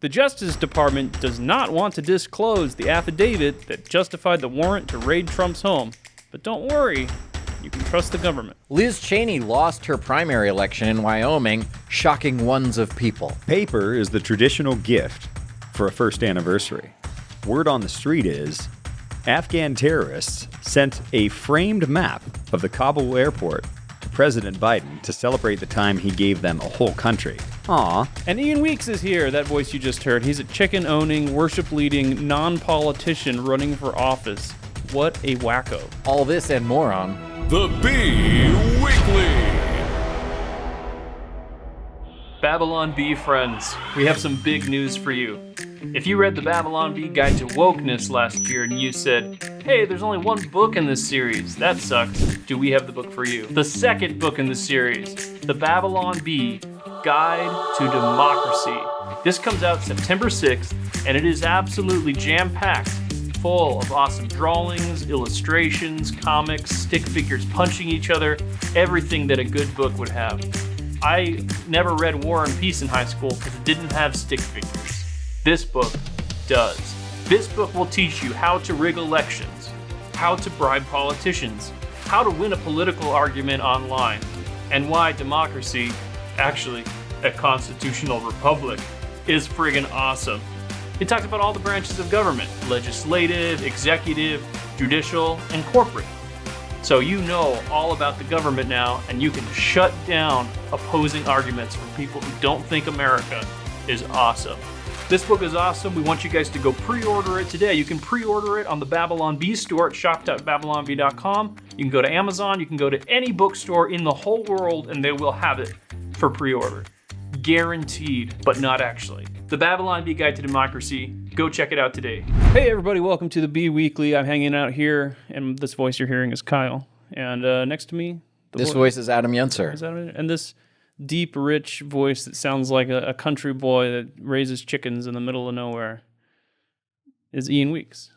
The Justice Department does not want to disclose the affidavit that justified the warrant to raid Trump's home. But don't worry, you can trust the government. Liz Cheney lost her primary election in Wyoming, shocking ones of people. Paper is the traditional gift for a first anniversary. Word on the street is Afghan terrorists sent a framed map of the Kabul airport to President Biden to celebrate the time he gave them a whole country. Aw. And Ian Weeks is here, that voice you just heard. He's a chicken-owning, worship-leading, non-politician running for office. What a wacko. All this and more on The Bee Weekly. Babylon Bee friends, we have some big news for you. If you read the Babylon Bee Guide to Wokeness last year and you said, hey, there's only one book in this series, that sucks, do we have the book for you? The second book in the series, the Babylon Bee Guide to Democracy. This comes out September 6th, and it is absolutely jam-packed, full of awesome drawings, illustrations, comics, stick figures punching each other, everything that a good book would have. I never read War and Peace in high school because it didn't have stick figures. This book does. This book will teach you how to rig elections, how to bribe politicians, how to win a political argument online, and why democracy, actually a constitutional republic, is friggin' awesome. It talks about all the branches of government: legislative, executive, judicial, and corporate. So you know all about the government now, and you can shut down opposing arguments from people who don't think America is awesome. This book is awesome. We want you guys to go pre-order it today. You can pre-order it on the Babylon Bee store at shop.babylonbee.com. You can go to Amazon. You can go to any bookstore in the whole world, and they will have it for pre-order. Guaranteed, but not actually. The Babylon Bee Guide to Democracy. Go check it out today. Hey everybody, welcome to the Bee Weekly. I'm hanging out here, and this voice you're hearing is Kyle. And next to me... this voice is Adam Yenser. And this deep, rich voice that sounds like a country boy that raises chickens in the middle of nowhere is Ian Weeks.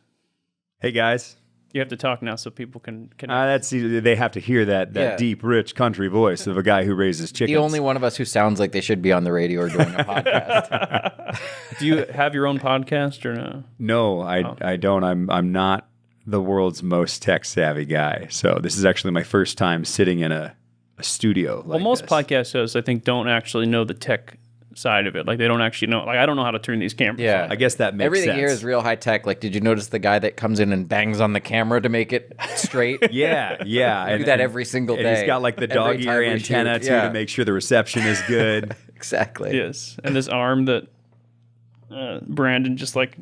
Hey, guys. You have to talk now so people can... They have to hear that deep, rich country voice of a guy who raises chickens. The only one of us who sounds like they should be on the radio or doing a podcast. Do you have your own podcast or no? No, I don't. I'm not the world's most tech-savvy guy. So this is actually my first time sitting in a studio like most this. podcast hosts, I think, don't actually know the tech side of it. Like, they don't actually know. Like, I don't know how to turn these cameras on. I guess that makes Everything sense. here is real high tech. Like, did you notice the guy that comes in and bangs on the camera to make it straight? Yeah. We do that every single day. And he's got like the dog ear antenna too to make sure the reception is good. Exactly. Yes. And this arm that Brandon just like...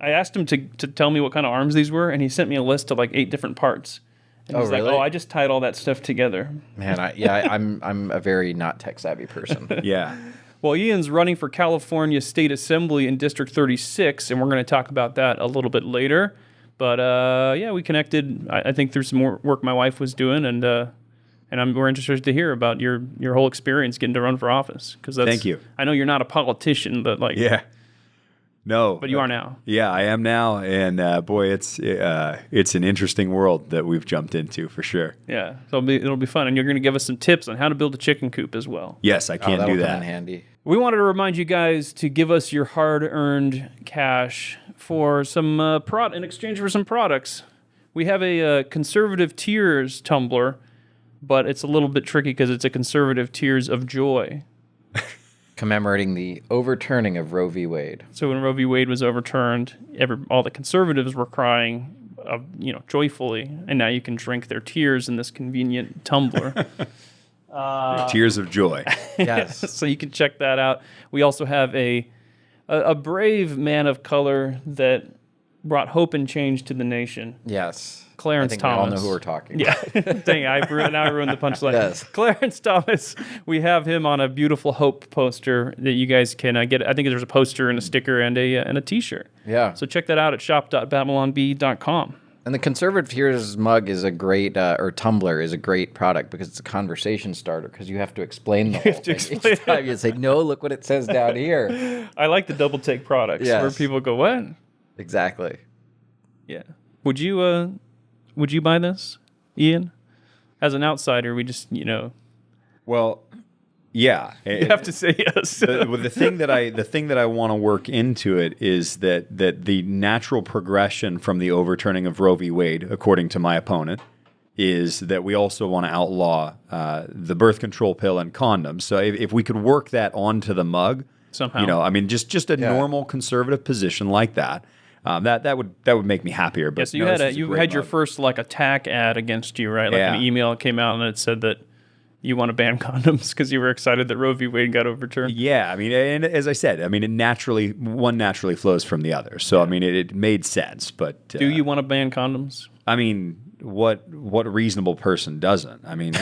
I asked him to tell me what kind of arms these were, and he sent me a list of like 8 different parts. And he's really? like, I just tied all that stuff together. Man, I'm a very not tech savvy person. Yeah. Well, Ian's running for California State Assembly in District 36, and we're going to talk about that a little bit later. But we connected, I think, through some more work my wife was doing, and we're interested to hear about your whole experience getting to run for office. Thank you. I know you're not a politician, but like... Yeah. No. But you are now. Yeah, I am now, and boy, it's an interesting world that we've jumped into for sure. Yeah, so it'll be fun, and you're going to give us some tips on how to build a chicken coop as well. Yes, I can do Come that. in handy. We wanted to remind you guys to give us your hard-earned cash for some in exchange for some products. We have a conservative tears tumbler, but it's a little bit tricky because it's a conservative tears of joy. Commemorating the overturning of Roe v. Wade. So when Roe v. Wade was overturned, all the conservatives were crying, joyfully, and now you can drink their tears in this convenient tumbler. Tears of joy. Yes. So you can check that out. We also have a brave man of color that brought hope and change to the nation. Yes. Clarence I think Thomas. We all know who we're talking. Yeah. Dang, now I ruined the punchline. Yes. Clarence Thomas, we have him on a beautiful hope poster that you guys can get. I think there's a poster and a sticker and a t-shirt. Yeah. So check that out at shop.babylonbee.com. And the Conservative Tears mug is a great, or tumbler is a great product because it's a conversation starter because you have to explain the whole thing. Each time you say, no, look what it says down here. I like the double take products where people go, what? Exactly. Yeah. Would you buy this, Ian? As an outsider, we just, Well, Yeah, You have to say yes. the thing that I want to work into it is that the natural progression from the overturning of Roe v. Wade, according to my opponent, is that we also want to outlaw the birth control pill and condoms. So if we could work that onto the mug somehow, I mean, just a normal conservative position like that. That would make me happier. But so you had your first like attack ad against you, right? Like an email came out and it said that you want to ban condoms because you were excited that Roe v. Wade got overturned. Yeah, I mean, and as I said, I mean, one naturally flows from the other. So I mean, it made sense. But do you want to ban condoms? I mean, what reasonable person doesn't? I mean,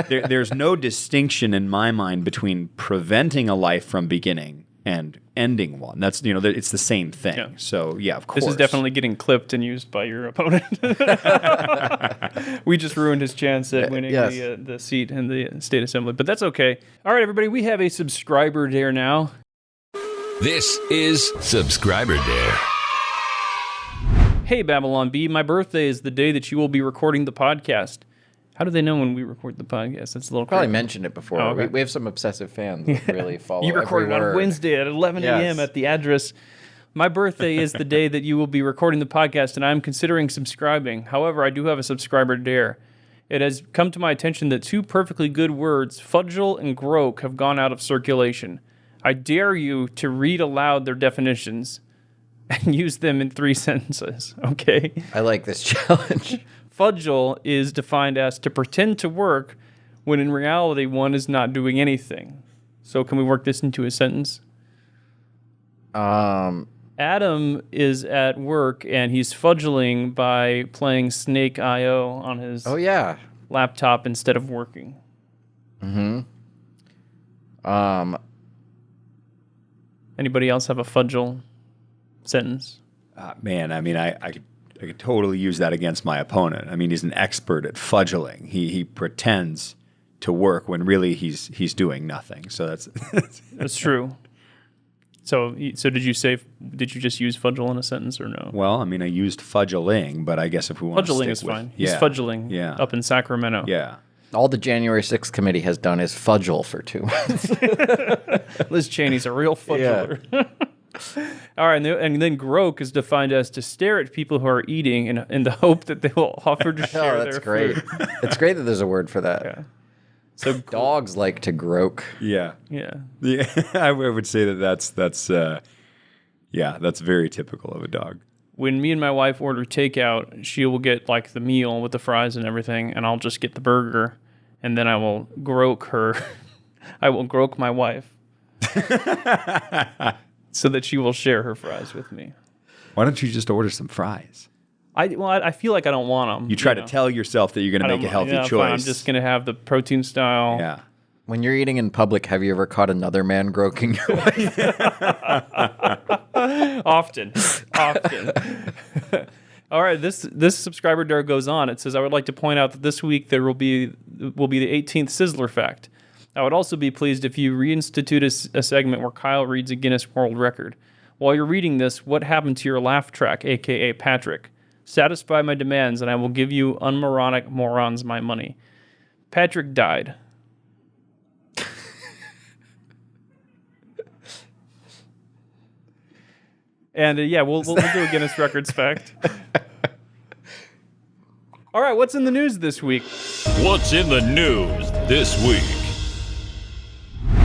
there's no distinction in my mind between preventing a life from beginning and ending one. That's it's the same thing. Yeah. So yeah, of course. This is definitely getting clipped and used by your opponent. We just ruined his chance at winning the seat in the state assembly, but that's okay. All right, everybody, we have a subscriber dare now. This is Subscriber Dare. Hey, Babylon Bee, my birthday is the day that you will be recording the podcast. How do they know when we record the podcast? That's a little probably crazy. Mentioned it before. Oh, okay. We have some obsessive fans that really follow. You recorded every word. on Wednesday at 11 a.m. at the address. My birthday is the day that you will be recording the podcast, and I'm considering subscribing. However, I do have a subscriber dare. It has come to my attention that two perfectly good words, fudgel and groak, have gone out of circulation. I dare you to read aloud their definitions and use them in 3 sentences, okay? I like this challenge. Fudgel is defined as to pretend to work when in reality one is not doing anything. So can we work this into a sentence? Adam is at work and he's fudgeling by playing Snake IO on his laptop instead of working. Anybody else have a fudgel sentence? Man, I mean, I could totally use that against my opponent. I mean, he's an expert at fudgeling. He pretends to work when really he's doing nothing. So that's true. So did you just use fudgel in a sentence or no? Well, I mean, I used fudgeling, but I guess if we want to stick fudgeling is with, fine. He's fudgeling up in Sacramento. Yeah. All the January 6th committee has done is fudgel for 2 months. Liz Cheney's a real fudgeler. Yeah. All right, and then groak is defined as to stare at people who are eating in the hope that they will offer to share that's their great. food. It's great that there's a word for that. Yeah. So dogs like to groak. Yeah. Yeah. I would say that's very typical of a dog. When me and my wife order takeout, she will get like the meal with the fries and everything, and I'll just get the burger, and then I will groak her. I will groak my wife. So that she will share her fries with me. Why don't you just order some fries? I feel like I don't want them. You try to tell yourself that you're going to make a healthy choice. Fine, I'm just going to have the protein style. Yeah. When you're eating in public, have you ever caught another man groaking your wife? Often. All right, this subscriber dare goes on. It says, I would like to point out that this week there will be the 18th Sizzler Fact. I would also be pleased if you reinstitute a segment where Kyle reads a Guinness World Record. While you're reading this, what happened to your laugh track, a.k.a. Patrick? Satisfy my demands, and I will give you unmoronic morons my money. Patrick died. And we'll do a Guinness Records fact. All right, what's in the news this week? What's in the news this week?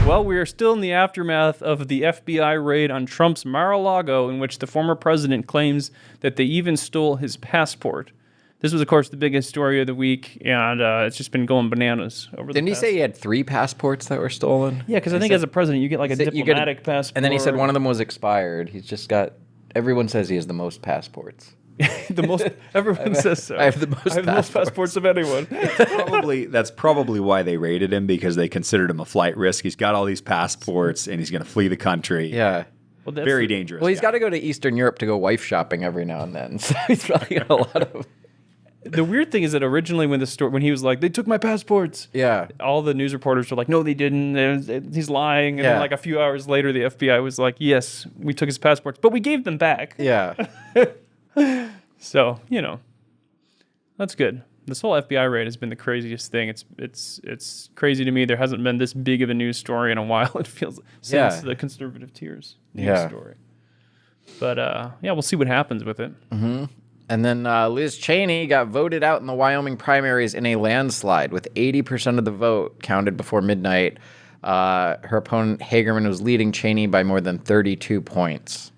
Well, we are still in the aftermath of the FBI raid on Trump's Mar-a-Lago, in which the former president claims that they even stole his passport. This was, of course, the biggest story of the week, and it's just been going bananas over the Didn't he say he had 3 passports that were stolen? Yeah, because I think as a president, you get like a diplomatic passport. And then he said one of them was expired. He's just got... Everyone says he has the most passports. Everyone says so. I have the most passports of anyone. That's probably why they raided him, because they considered him a flight risk. He's got all these passports, and he's going to flee the country. Yeah. Well, very dangerous. Well, he's got to go to Eastern Europe to go wife shopping every now and then. So he's probably got a lot of... The weird thing is that originally when he was like, they took my passports. Yeah. All the news reporters were like, no, they didn't. He's lying. And then like a few hours later, the FBI was like, yes, we took his passports, but we gave them back. Yeah. So, that's good. This whole FBI raid has been the craziest thing. It's crazy to me. There hasn't been this big of a news story in a while. It feels since the conservative tears news story. But we'll see what happens with it. Mm-hmm. And then Liz Cheney got voted out in the Wyoming primaries in a landslide with 80% of the vote counted before midnight. Her opponent Hagerman was leading Cheney by more than 32 points.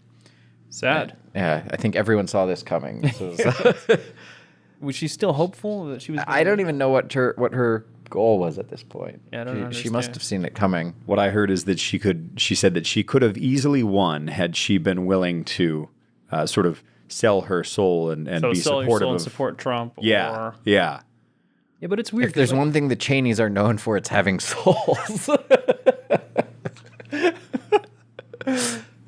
Sad. Yeah, I think everyone saw this coming. Was she still hopeful that she was? I don't even know what her goal was at this point. Yeah, I don't understand. She must have seen it coming. What I heard is that she said that she could have easily won had she been willing to sort of sell her soul and so be sell supportive your soul and of support Trump. Yeah. Yeah, but it's weird. If there's one thing the Cheneys are known for, it's having souls.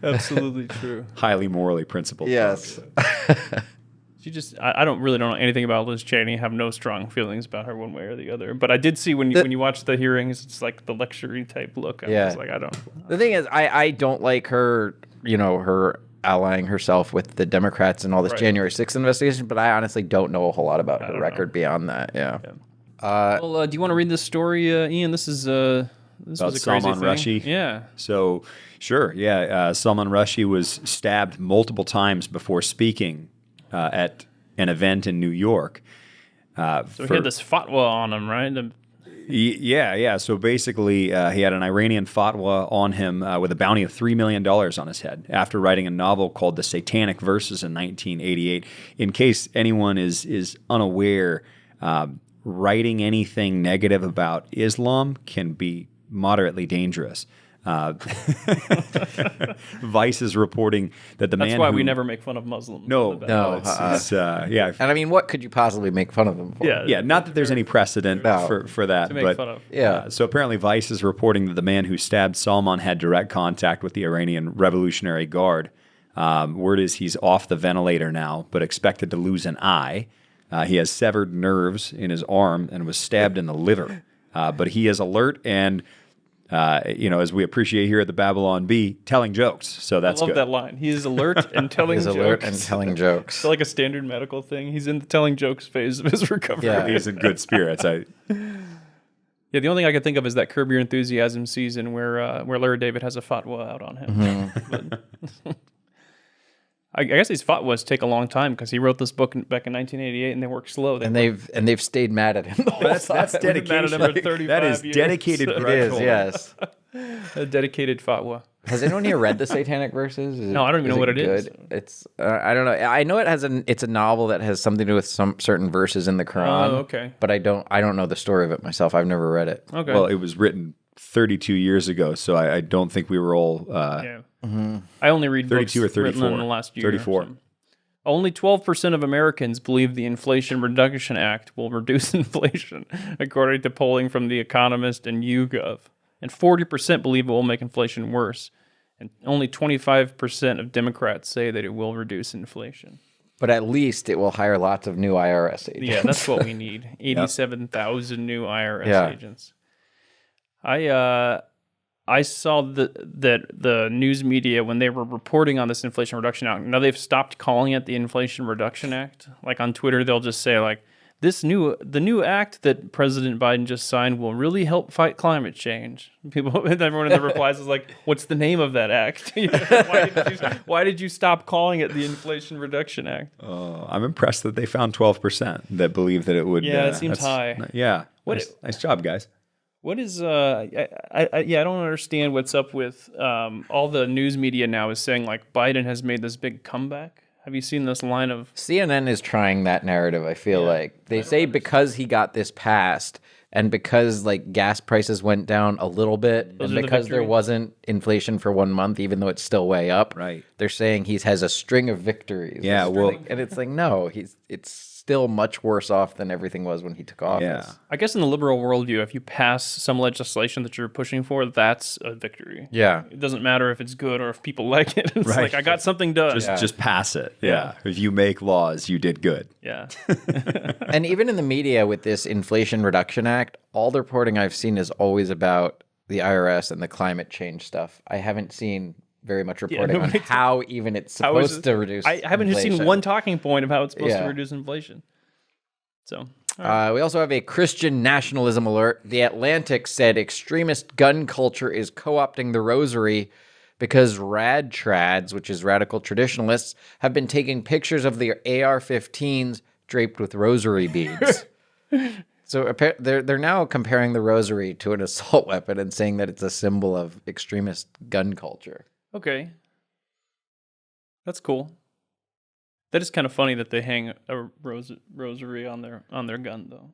Absolutely true. Highly morally principled. Yes. She just, I don't know anything about Liz Cheney. I have no strong feelings about her one way or the other. But I did see when you watch the hearings, it's like the lecture type look. I was like, I don't. The thing is, I don't like her, her allying herself with the Democrats and all this January 6th investigation, but I honestly don't know a whole lot about her record beyond that. Yeah. Well, do you want to read this story, Ian? This is this about was a crazy Salman thing. Rushdie. Yeah. So, sure, yeah. Salman Rushdie was stabbed multiple times before speaking at an event in New York. So he had this fatwa on him, right? Yeah. So basically, he had an Iranian fatwa on him with a bounty of $3 million on his head after writing a novel called The Satanic Verses in 1988. In case anyone is unaware, writing anything negative about Islam can be moderately dangerous. Vice is reporting that That's why we never make fun of Muslims. No. And I mean, what could you possibly make fun of them for? Yeah, not that there's any precedent for that. To make fun of. Yeah. So apparently Vice is reporting that the man who stabbed Salman had direct contact with the Iranian Revolutionary Guard. Word is he's off the ventilator now, but expected to lose an eye. He has severed nerves in his arm and was stabbed in the liver. But he is alert and... as we appreciate here at the Babylon Bee, telling jokes. So that's good. I love that line. He is alert and telling jokes. He's alert and telling jokes. It's like a standard medical thing. He's in the telling jokes phase of his recovery. Yeah, he's in good spirits. Yeah, the only thing I can think of is that Curb Your Enthusiasm season where Larry David has a fatwa out on him. Mm-hmm. I guess these fatwas take a long time because he wrote this book back in 1988 and they work slow. They've stayed mad at him. That's dedication. That is dedicated. It is, yes. A dedicated fatwa. Has anyone here read the Satanic Verses? No, I don't even know what it is. It's I don't know. I know it's a novel that has something to do with some certain verses in the Quran. Oh, okay. But I don't know the story of it myself. I've never read it. Okay. Well, it was written 32 years ago, so I don't think we were all. I only read 32 books or 34 written in the last year. 34. So. Only 12% of Americans believe the Inflation Reduction Act will reduce inflation, according to polling from The Economist and YouGov. And 40% believe it will make inflation worse. And only 25% of Democrats say that it will reduce inflation. But at least it will hire lots of new IRS agents. Yeah, that's what we need. 87,000 new IRS agents. I saw that the news media, when they were reporting on this Inflation Reduction Act, now they've stopped calling it the Inflation Reduction Act. Like on Twitter, they'll just say like, the new act that President Biden just signed will really help fight climate change. Everyone in the replies is like, what's the name of that act? Why did you stop calling it the Inflation Reduction Act? I'm impressed that they found 12% that believe that it would. Yeah, it seems high. Yeah. Nice job, guys. What is I don't understand what's up with all the news media now is saying like Biden has made this big comeback. Have you seen this line of CNN is trying that narrative, I feel like. They say because he got this passed and because like gas prices went down a little bit and because there wasn't inflation for 1 month, even though it's still way up, right? They're saying he has a string of victories. Yeah, and it's like, no, it's still much worse off than everything was when he took office. Yeah. I guess in the liberal worldview, if you pass some legislation that you're pushing for, that's a victory. Yeah. It doesn't matter if it's good or if people like it. It's like, I got something done. Just pass it. Yeah. If you make laws, you did good. Yeah. And even in the media with this Inflation Reduction Act, all the reporting I've seen is always about the IRS and the climate change stuff. I haven't seen very much reporting on how even it's supposed to reduce I haven't inflation. seen one talking point of how it's supposed to reduce inflation. So, We also have a Christian nationalism alert. The Atlantic said extremist gun culture is co-opting the Rosary because rad trads, which is radical traditionalists, have been taking pictures of the AR-15s draped with rosary beads. So they're now comparing the Rosary to an assault weapon and saying that it's a symbol of extremist gun culture. Okay. That's cool. That is kind of funny that they hang a rosary on their gun, though.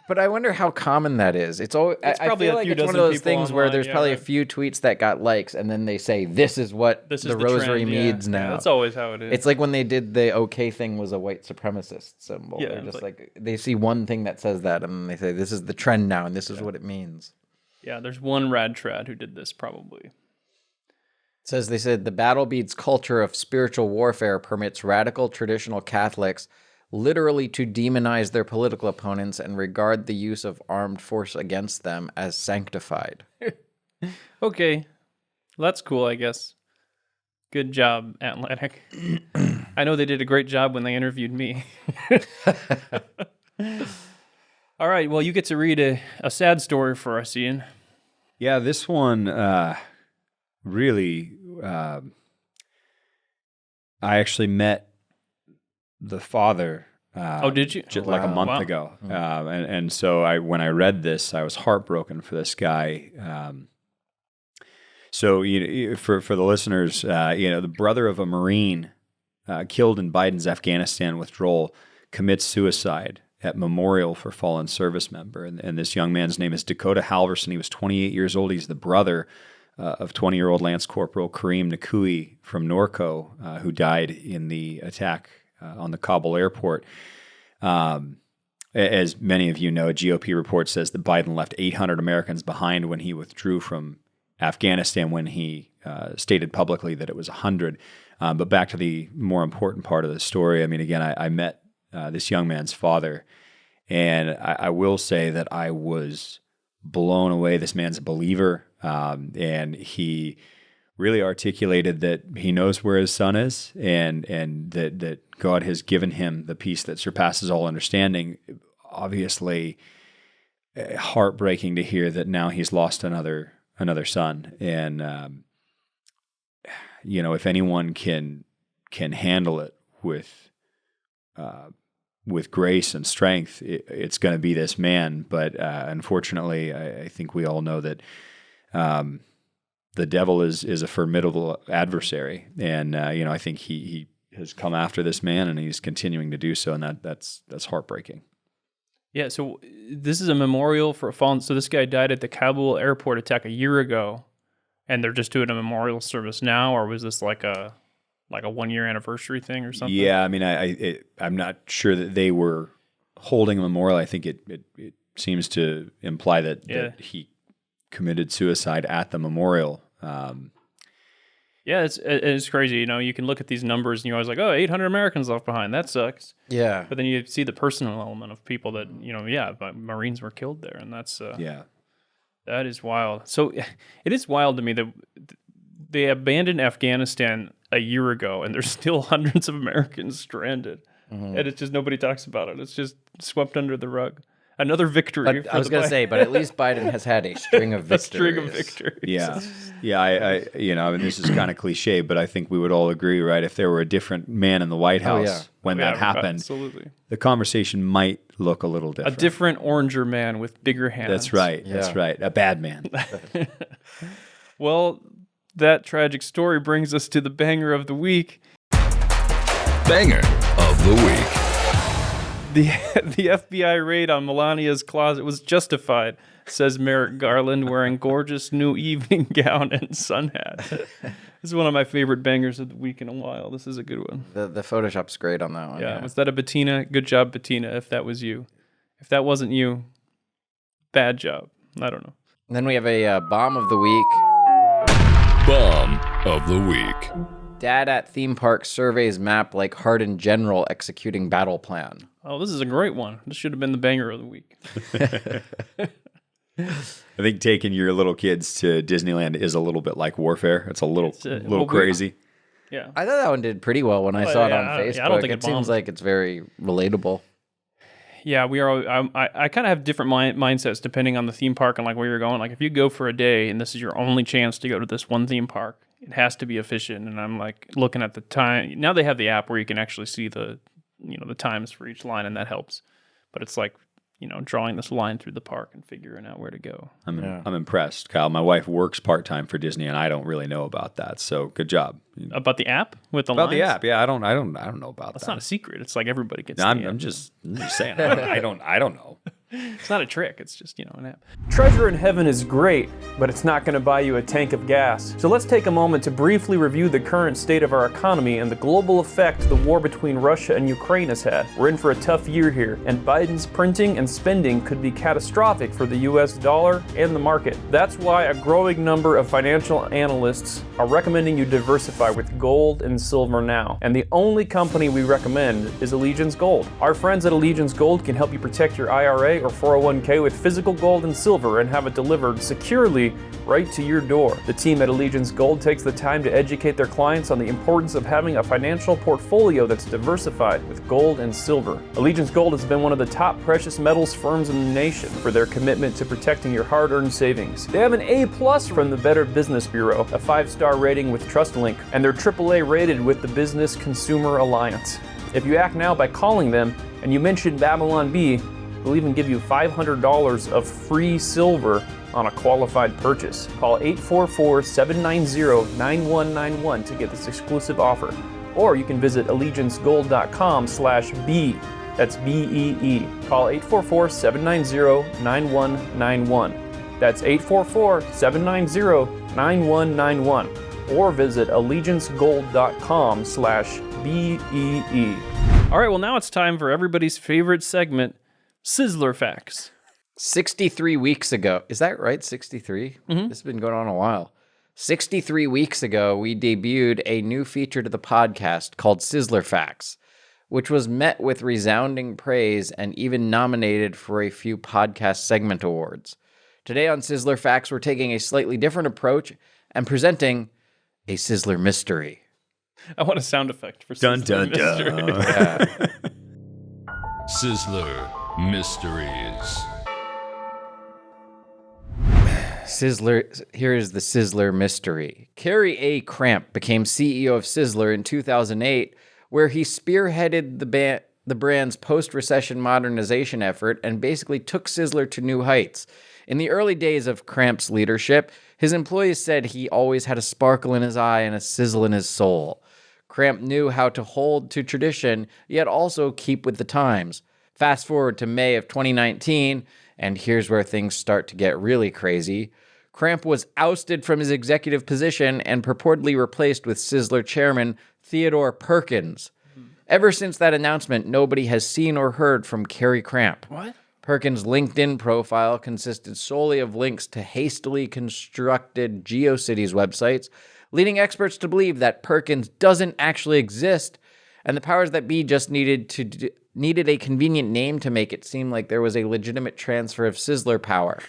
But I wonder how common that is. It's always, I feel like it's one of those things where there's probably a few tweets that got likes, and then they say, this is what the Rosary means now. Yeah, that's always how it is. It's like when they did the OK thing was a white supremacist symbol. Yeah, they're just like, they see one thing that says that, and then they say, this is the trend now, and this is what it means. Yeah, there's one rad trad who did this, probably. They said the battle beads culture of spiritual warfare permits radical traditional Catholics literally to demonize their political opponents and regard the use of armed force against them as sanctified. Okay. Well, that's cool, I guess. Good job, Atlantic. I know they did a great job when they interviewed me. All right, well, you get to read a sad story for us, Ian. Yeah, this one really... I actually met the father. Did you? Just like a month ago, and so when I read this, I was heartbroken for this guy. So for the listeners, the brother of a Marine killed in Biden's Afghanistan withdrawal commits suicide at Memorial for Fallen Service Member, and this young man's name is Dakota Halverson. He was 28 years old. He's the brother of 20-year-old Lance Corporal Kareem Nakui from Norco, who died in the attack on the Kabul airport. As many of you know, a GOP report says that Biden left 800 Americans behind when he withdrew from Afghanistan, when he stated publicly that it was 100. But back to the more important part of the story, I mean, again, I met this young man's father, and I will say that I was blown away. This man's a believer, and he really articulated that he knows where his son is, and that God has given him the peace that surpasses all understanding. Obviously, heartbreaking to hear that now he's lost another son, and if anyone can handle it with grace and strength, it's going to be this man. But unfortunately, I think we all know that the devil is a formidable adversary, and I think he has come after this man, and he's continuing to do so, and that's heartbreaking. Yeah, so this is a memorial for a fallen. So this guy died at the Kabul airport attack a year ago, and they're just doing a memorial service now, or was this like a 1-year anniversary thing or something? Yeah, I mean, I'm not sure that they were holding a memorial. I think it seems to imply that he committed suicide at the memorial. Yeah, it's crazy. You can look at these numbers and you're always like, 800 Americans left behind. That sucks. Yeah. But then you see the personal element of people that, but Marines were killed there, and that's that is wild. So it is wild to me that they abandoned Afghanistan a year ago, and there's still hundreds of Americans stranded. Mm-hmm. And it's just nobody talks about it. It's just swept under the rug. Another victory. But I was going to say, but at least Biden has had a string of victories. A string of victories. Yeah. I mean, this is kind of cliche, but I think we would all agree, right? If there were a different man in the White House when that happened, absolutely, the conversation might look a little different. A different oranger man with bigger hands. That's right. Yeah. That's right. A bad man. Well, that tragic story brings us to the banger of the week. Banger of the week. The FBI raid on Melania's closet was justified, says Merrick Garland, wearing gorgeous new evening gown and sun hat. This is one of my favorite bangers of the week in a while. This is a good one. The Photoshop's great on that one. Yeah. Was that a Bettina? Good job, Bettina, if that was you. If that wasn't you, bad job. I don't know. And then we have a bomb of the week. Bomb of the week. Dad at theme park surveys map like hardened general executing battle plan. Oh, this is a great one. This should have been the banger of the week. I think taking your little kids to Disneyland is a little bit like warfare. It's a little crazy. Yeah. I thought that one did pretty well when I saw it on Facebook. I don't think it seems like it's very relatable. Yeah, we are. I kind of have different mindsets depending on the theme park and like where you're going. Like if you go for a day and this is your only chance to go to this one theme park, it has to be efficient. And I'm like looking at the time. Now they have the app where you can actually see the times for each line, and that helps. But it's like, drawing this line through the park and figuring out where to go. I'm impressed, Kyle. My wife works part-time for Disney, and I don't really know about that. So good job. About the app with the about lines? the app, yeah. I don't know about that. That's not a secret. It's like everybody gets. No, I'm just saying. I don't know. It's not a trick. It's just an app. Treasure in Heaven is great, but it's not going to buy you a tank of gas. So let's take a moment to briefly review the current state of our economy and the global effect the war between Russia and Ukraine has had. We're in for a tough year here, and Biden's printing and spending could be catastrophic for the US dollar and the market. That's why a growing number of financial analysts are recommending you diversify with gold and silver now. And the only company we recommend is Allegiance Gold. Our friends at Allegiance Gold can help you protect your IRA or 401k with physical gold and silver and have it delivered securely right to your door. The team at Allegiance Gold takes the time to educate their clients on the importance of having a financial portfolio that's diversified with gold and silver. Allegiance Gold has been one of the top precious metals firms in the nation for their commitment to protecting your hard-earned savings. They have an A+ from the Better Business Bureau, a 5-star rating with TrustLink, and they're AAA rated with the Business Consumer Alliance. If you act now by calling them and you mention Babylon Bee, they'll even give you $500 of free silver on a qualified purchase. Call 844-790-9191 to get this exclusive offer. Or you can visit allegiancegold.com/B. That's B-E-E. Call 844-790-9191. That's 844-790-9191. Or visit allegiancegold.com/BEE. All right, well, now it's time for everybody's favorite segment, Sizzler Facts. 63 weeks ago. Is that right? 63? Mm-hmm. This has been going on a while. 63 weeks ago, we debuted a new feature to the podcast called Sizzler Facts, which was met with resounding praise and even nominated for a few podcast segment awards. Today on Sizzler Facts, we're taking a slightly different approach and presenting a Sizzler mystery. I want a sound effect for Dun, Sizzler dun, mystery. dun. Sizzler Mysteries. Here is the Sizzler mystery. Kerry A. Cramp became CEO of Sizzler in 2008, where he spearheaded the brand's post-recession modernization effort and basically took Sizzler to new heights. In the early days of Cramp's leadership, his employees said he always had a sparkle in his eye and a sizzle in his soul. Cramp knew how to hold to tradition, yet also keep with the times. Fast forward to May of 2019, and here's where things start to get really crazy. Cramp was ousted from his executive position and purportedly replaced with Sizzler chairman Theodore Perkins. Ever since that announcement, nobody has seen or heard from Kerry Cramp. What? Perkins' LinkedIn profile consisted solely of links to hastily constructed GeoCities websites, leading experts to believe that Perkins doesn't actually exist, and the powers that be just needed a convenient name to make it seem like there was a legitimate transfer of Sizzler power.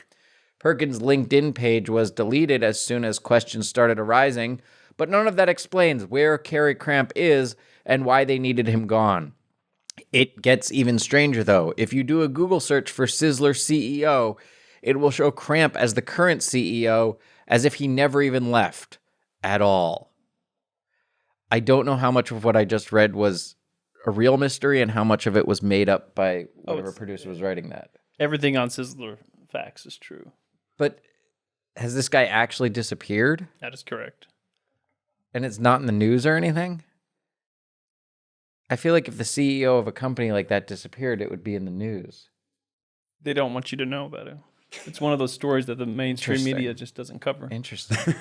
Perkins' LinkedIn page was deleted as soon as questions started arising, but none of that explains where Kerry Cramp is and why they needed him gone. It gets even stranger, though. If you do a Google search for Sizzler CEO, it will show Cramp as the current CEO, as if he never even left at all. I don't know how much of what I just read was a real mystery and how much of it was made up by whatever producer was writing that. Everything on Sizzler Facts is true. But has this guy actually disappeared? That is correct. And it's not in the news or anything? I feel like if the CEO of a company like that disappeared, it would be in the news. They don't want you to know about it. It's one of those stories that the mainstream media just doesn't cover. Interesting.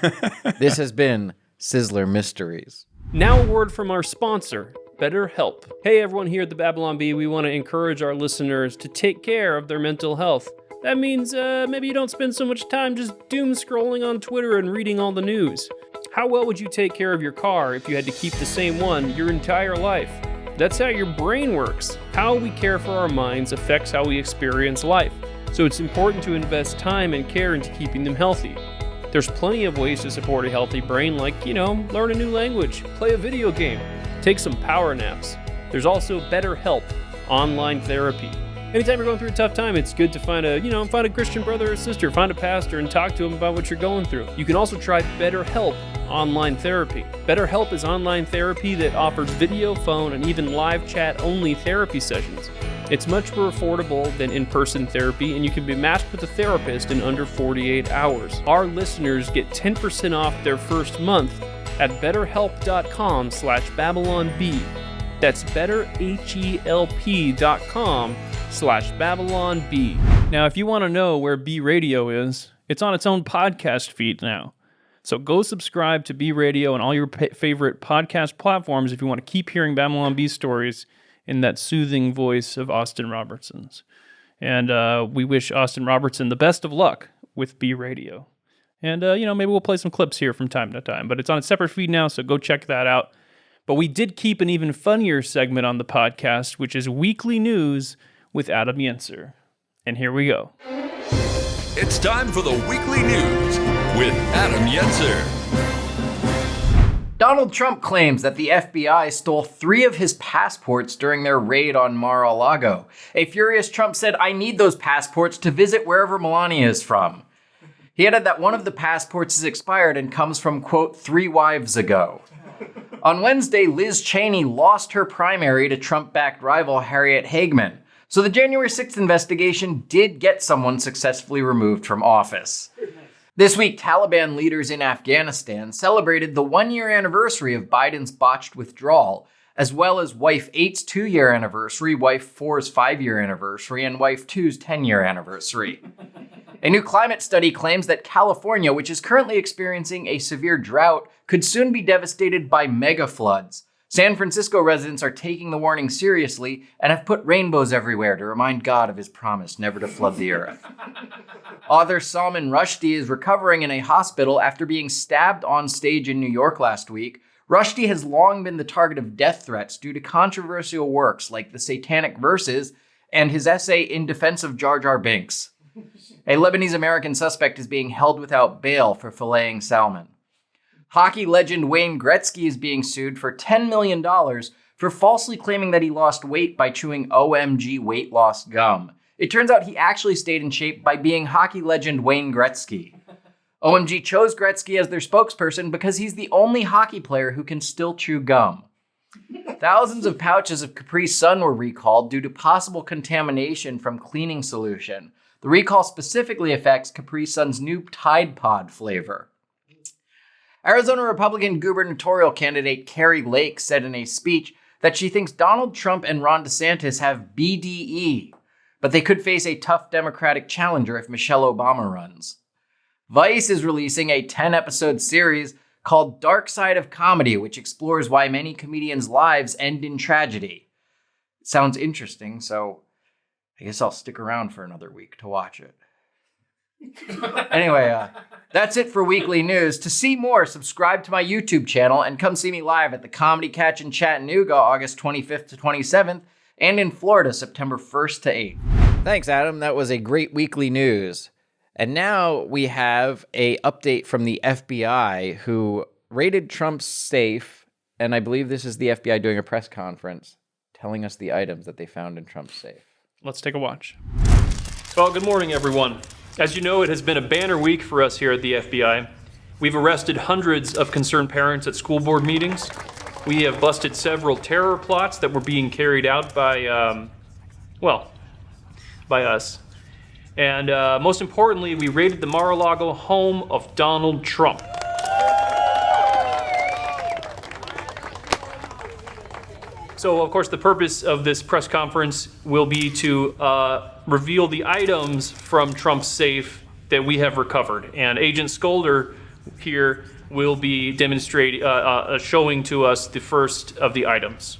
This has been Sizzler Mysteries. Now a word from our sponsor, BetterHelp. Hey everyone, here at the Babylon Bee, we want to encourage our listeners to take care of their mental health. That means maybe you don't spend so much time just doom scrolling on Twitter and reading all the news. How well would you take care of your car if you had to keep the same one your entire life? That's how your brain works. How we care for our minds affects how we experience life. So it's important to invest time and care into keeping them healthy. There's plenty of ways to support a healthy brain, like, learn a new language, play a video game, take some power naps. There's also BetterHelp, online therapy. Anytime you're going through a tough time, it's good to find a Christian brother or sister, find a pastor and talk to him about what you're going through. You can also try BetterHelp online therapy. BetterHelp is online therapy that offers video, phone, and even live chat-only therapy sessions. It's much more affordable than in-person therapy, and you can be matched with a therapist in under 48 hours. Our listeners get 10% off their first month at betterhelp.com/BabylonB. That's betterhelp.com/BabylonB. Now, if you want to know where B Radio is, it's on its own podcast feed now. So go subscribe to B Radio and all your favorite podcast platforms if you want to keep hearing Babylon B stories in that soothing voice of Austin Robertson's. And we wish Austin Robertson the best of luck with B Radio. And, maybe we'll play some clips here from time to time. But it's on a separate feed now, so go check that out. But we did keep an even funnier segment on the podcast, which is Weekly News with Adam Yenser. And here we go. It's time for the Weekly News with Adam Yenser. Donald Trump claims that the FBI stole 3 of his passports during their raid on Mar-a-Lago. A furious Trump said, "I need those passports to visit wherever Melania is from." He added that one of the passports is expired and comes from, quote, 3 wives ago. On Wednesday, Liz Cheney lost her primary to Trump-backed rival Harriet Hageman. So the January 6th investigation did get someone successfully removed from office. This week, Taliban leaders in Afghanistan celebrated the 1-year anniversary of Biden's botched withdrawal, as well as Wife 8's 2-year anniversary, Wife 4's 5-year anniversary, and Wife 2's 10-year anniversary. A new climate study claims that California, which is currently experiencing a severe drought, could soon be devastated by mega floods. San Francisco residents are taking the warning seriously and have put rainbows everywhere to remind God of his promise never to flood the earth. Author Salman Rushdie is recovering in a hospital after being stabbed on stage in New York last week. Rushdie has long been the target of death threats due to controversial works like the Satanic Verses and his essay In Defense of Jar Jar Binks. A Lebanese-American suspect is being held without bail for filleting salmon. Hockey legend Wayne Gretzky is being sued for $10 million for falsely claiming that he lost weight by chewing OMG weight loss gum. It turns out he actually stayed in shape by being hockey legend Wayne Gretzky. OMG chose Gretzky as their spokesperson because he's the only hockey player who can still chew gum. Thousands of pouches of Capri Sun were recalled due to possible contamination from cleaning solution. The recall specifically affects Capri Sun's new Tide Pod flavor. Arizona Republican gubernatorial candidate Kari Lake said in a speech that she thinks Donald Trump and Ron DeSantis have BDE, but they could face a tough Democratic challenger if Michelle Obama runs. Vice is releasing a 10-episode series called Dark Side of Comedy, which explores why many comedians' lives end in tragedy. It sounds interesting, so I guess I'll stick around for another week to watch it. Anyway, that's it for Weekly News. To see more, subscribe to my YouTube channel and come see me live at the Comedy Catch in Chattanooga, August 25th to 27th, and in Florida, September 1st to 8th. Thanks, Adam. That was a great Weekly News. And now we have a update from the FBI who raided Trump's safe, and I believe this is the FBI doing a press conference telling us the items that they found in Trump's safe. Let's take a watch. Well, good morning, everyone. As you know, it has been a banner week for us here at the FBI. We've arrested hundreds of concerned parents at school board meetings. We have busted several terror plots that were being carried out by us. And most importantly, we raided the Mar-a-Lago home of Donald Trump. So, of course, the purpose of this press conference will be to reveal the items from Trump's safe that we have recovered. And Agent Skolder here will be demonstrating, showing to us the first of the items.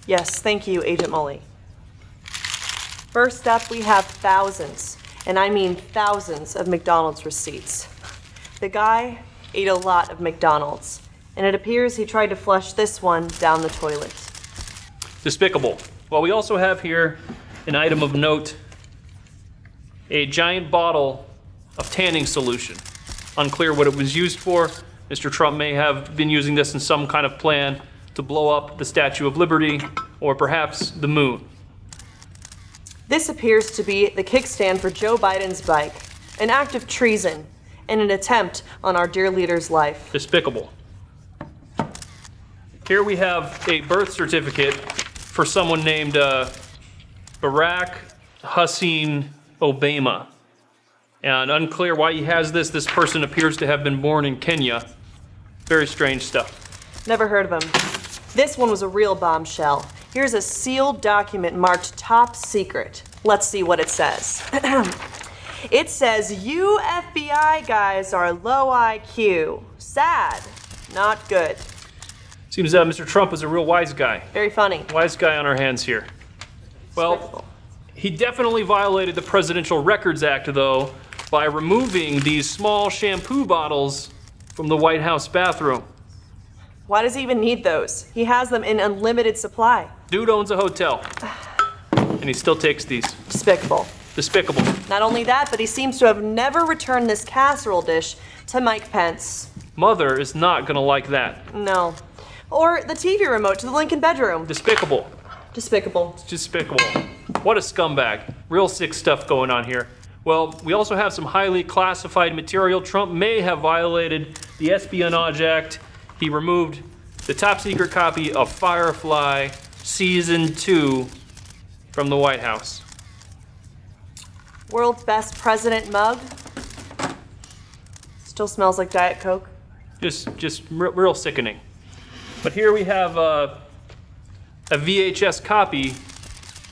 Yes, thank you, Agent Mully. First up, we have thousands, and I mean thousands of McDonald's receipts. The guy ate a lot of McDonald's, and it appears he tried to flush this one down the toilet. Despicable. Well, we also have here an item of note, a giant bottle of tanning solution. Unclear what it was used for. Mr. Trump may have been using this in some kind of plan to blow up the Statue of Liberty or perhaps the moon. This appears to be the kickstand for Joe Biden's bike, an act of treason and an attempt on our dear leader's life. Despicable. Here we have a birth certificate for someone named Barack Hussein Obama. And unclear why he has this. This person appears to have been born in Kenya. Very strange stuff. Never heard of him. This one was a real bombshell. Here's a sealed document marked top secret. Let's see what it says. It says, you FBI guys are low IQ. Sad. Not good. Seems Mr. Trump was a real wise guy. Very funny. Wise guy on our hands here. Well, he definitely violated the Presidential Records Act, though, by removing these small shampoo bottles from the White House bathroom. Why does he even need those? He has them in unlimited supply. Dude owns a hotel, and he still takes these. Despicable. Despicable. Not only that, but he seems to have never returned this casserole dish to Mike Pence. Mother is not gonna like that. No. Or the TV remote to the Lincoln bedroom. Despicable. Despicable. Despicable. What a scumbag. Real sick stuff going on here. Well, we also have some highly classified material. Trump may have violated the Espionage Act. He removed the top secret copy of Firefly Season 2 from the White House. World's best president mug. Still smells like Diet Coke. Just real sickening. But here we have a VHS copy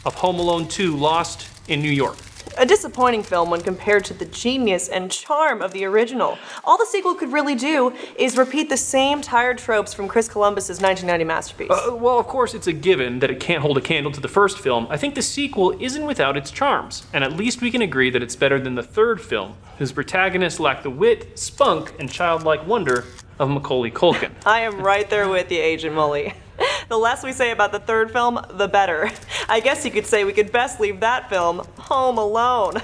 of Home Alone 2 Lost in New York. A disappointing film when compared to the genius and charm of the original. All the sequel could really do is repeat the same tired tropes from Chris Columbus's 1990 masterpiece. Well, of course, it's a given that it can't hold a candle to the first film. I think the sequel isn't without its charms, and at least we can agree that it's better than the third film, whose protagonists lack the wit, spunk, and childlike wonder of Macaulay Culkin. I am right there with you, Agent Mully. The less we say about the third film, the better. I guess you could say we could best leave that film home alone.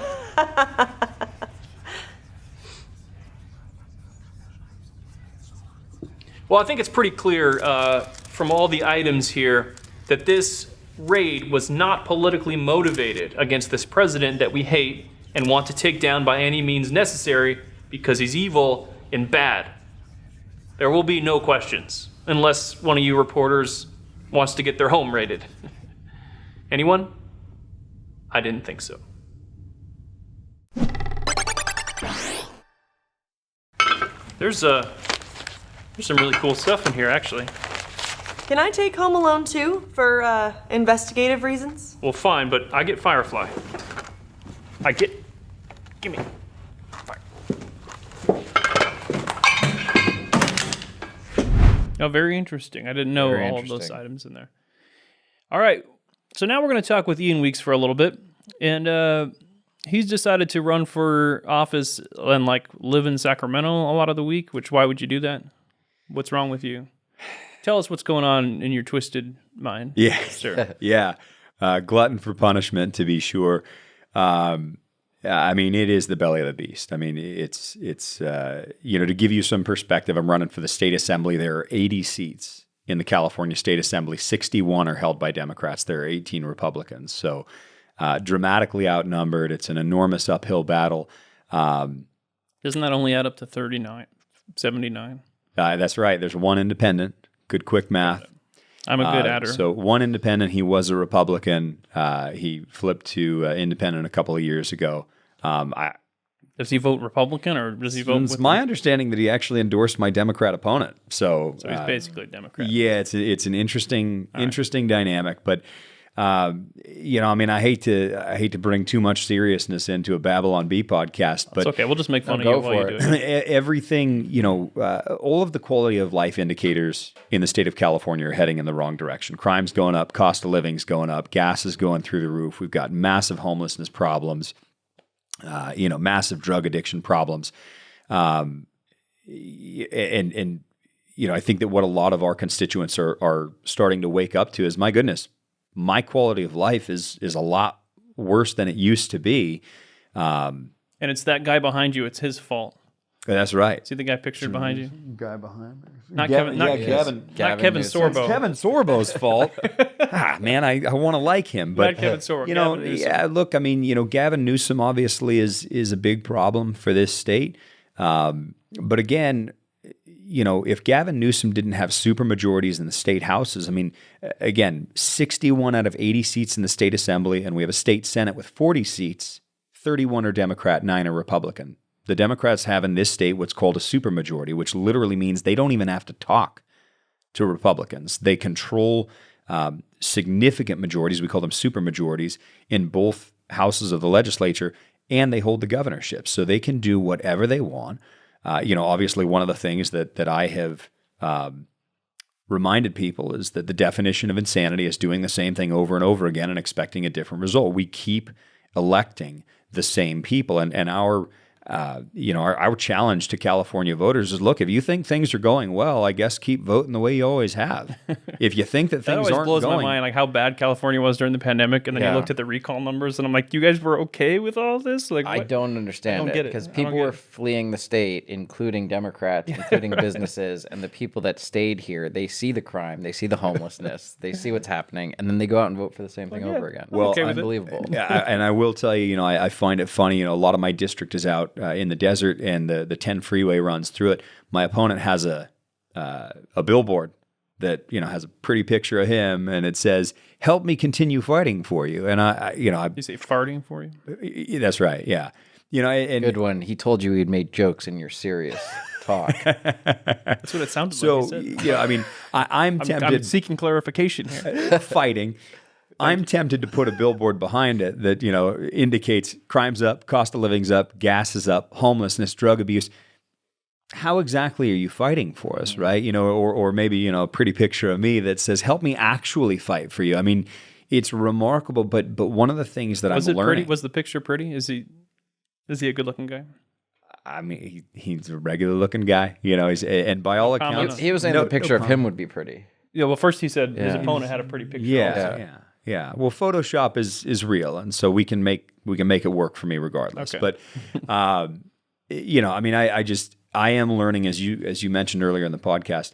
Well, I think it's pretty clear from all the items here that this raid was not politically motivated against this president that we hate and want to take down by any means necessary because he's evil and bad. There will be no questions, unless one of you reporters wants to get their home raided. Anyone? I didn't think so. There's some really cool stuff in here, actually. Can I take Home Alone 2 for investigative reasons? Well, fine, but I get Firefly. Give me. Fire. Oh, very interesting. I didn't know all of those items in there. All right, so now we're going to talk with Ian Weeks for a little bit, and he's decided to run for office and live in Sacramento a lot of the week. Why would you do that? What's wrong with you? Tell us what's going on in your twisted mind. Yeah, sir. Yeah, glutton for punishment, to be sure. I mean, it is the belly of the beast. I mean, it's to give you some perspective, I'm running for the state assembly. There are 80 seats in the California State Assembly. 61 are held by Democrats. There are 18 Republicans. So dramatically outnumbered. It's an enormous uphill battle. Doesn't that only add up to 79? That's right. There's one independent. Good quick math. I'm a good adder. So one independent, he was a Republican. He flipped to independent a couple of years ago. Does he vote Republican or does he vote? It's my understanding that he actually endorsed my Democrat opponent. So he's basically a Democrat. Yeah, it's an interesting dynamic. But I hate to bring too much seriousness into a Babylon Bee podcast, but it's okay. We'll just make fun of you while you do it. Everything, all of the quality of life indicators in the state of California are heading in the wrong direction. Crime's going up, cost of living's going up, gas is going through the roof. We've got massive homelessness problems. Massive drug addiction problems. I think that what a lot of our constituents are starting to wake up to is, my goodness, my quality of life is a lot worse than it used to be. And it's that guy behind you. It's his fault. That's right. See the guy pictured behind you? Guy behind me. Not Kevin Sorbo. It's Kevin Sorbo's fault. man, I want to like him, but Not Kevin Sorbo, you know, Gavin Newsom. yeah. Look, I mean, you know, Gavin Newsom obviously is a big problem for this state. But again, you know, if Gavin Newsom didn't have supermajorities in the state houses, I mean, again, 61 out of 80 seats in the state assembly, and we have a state senate with 40 seats. 31 are Democrat, 9 are Republican. The Democrats have in this state what's called a supermajority, which literally means they don't even have to talk to Republicans. They control significant majorities, we call them supermajorities, in both houses of the legislature, and they hold the governorship. So they can do whatever they want. You know, obviously one of the things that I have reminded people is that the definition of insanity is doing the same thing over and over again and expecting a different result. We keep electing the same people, and our our challenge to California voters is, look, if you think things are going well, I guess keep voting the way you always have. If you think that things That always aren't blows going, my mind, like how bad California was during the pandemic, and then you looked at the recall numbers, and I'm like, you guys were okay with all this? Like, I what? don't understand I don't get it. because I don't people get were it. fleeing the state, including Democrats, including businesses, and the people that stayed here, they see the crime, they see the homelessness, they see what's happening, and then they go out and vote for the same thing over again. Well, okay with it. Unbelievable. and I will tell you, you know, I find it funny. You know, a lot of my district is out in the desert, and the 10 freeway runs through it. My opponent has a billboard that, you know, has a pretty picture of him, and it says, "Help me continue fighting for you." And You say farting for you? that's right, yeah. You know, and Good one. He told you he'd made jokes in your serious talk. That's what it sounded so like. He said. yeah, I mean, I'm tempted. I'm seeking clarification here. Fighting. I'm tempted to put a billboard behind it that, you know, indicates crime's up, cost of living's up, gas is up, homelessness, drug abuse. How exactly are you fighting for us, right? You know, or maybe, you know, a pretty picture of me that says, "Help me actually fight for you." I mean, it's remarkable, but one of the things that Was I'm it learning. pretty? Was the picture pretty? Is he a good looking guy? I mean, he's a regular looking guy, you know. And by all comment accounts, on He was saying the picture of him would be pretty. Yeah. Well, first he said his Yeah. opponent had a pretty picture. yeah. Well, Photoshop is real, and so we can make it work for me regardless. Okay. But you know, I mean, I am learning, as you mentioned earlier in the podcast.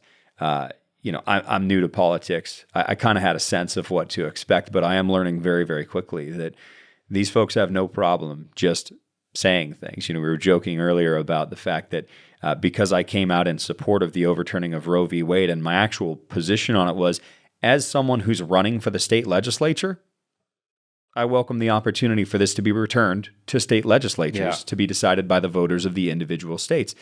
You know, I'm new to politics. I kind of had a sense of what to expect, but I am learning very, very quickly that these folks have no problem just saying things. You know, we were joking earlier about the fact that because I came out in support of the overturning of Roe v. Wade, and my actual position on it was, as someone who's running for the state legislature, I welcome the opportunity for this to be returned to state legislatures to be decided by the voters of the individual states.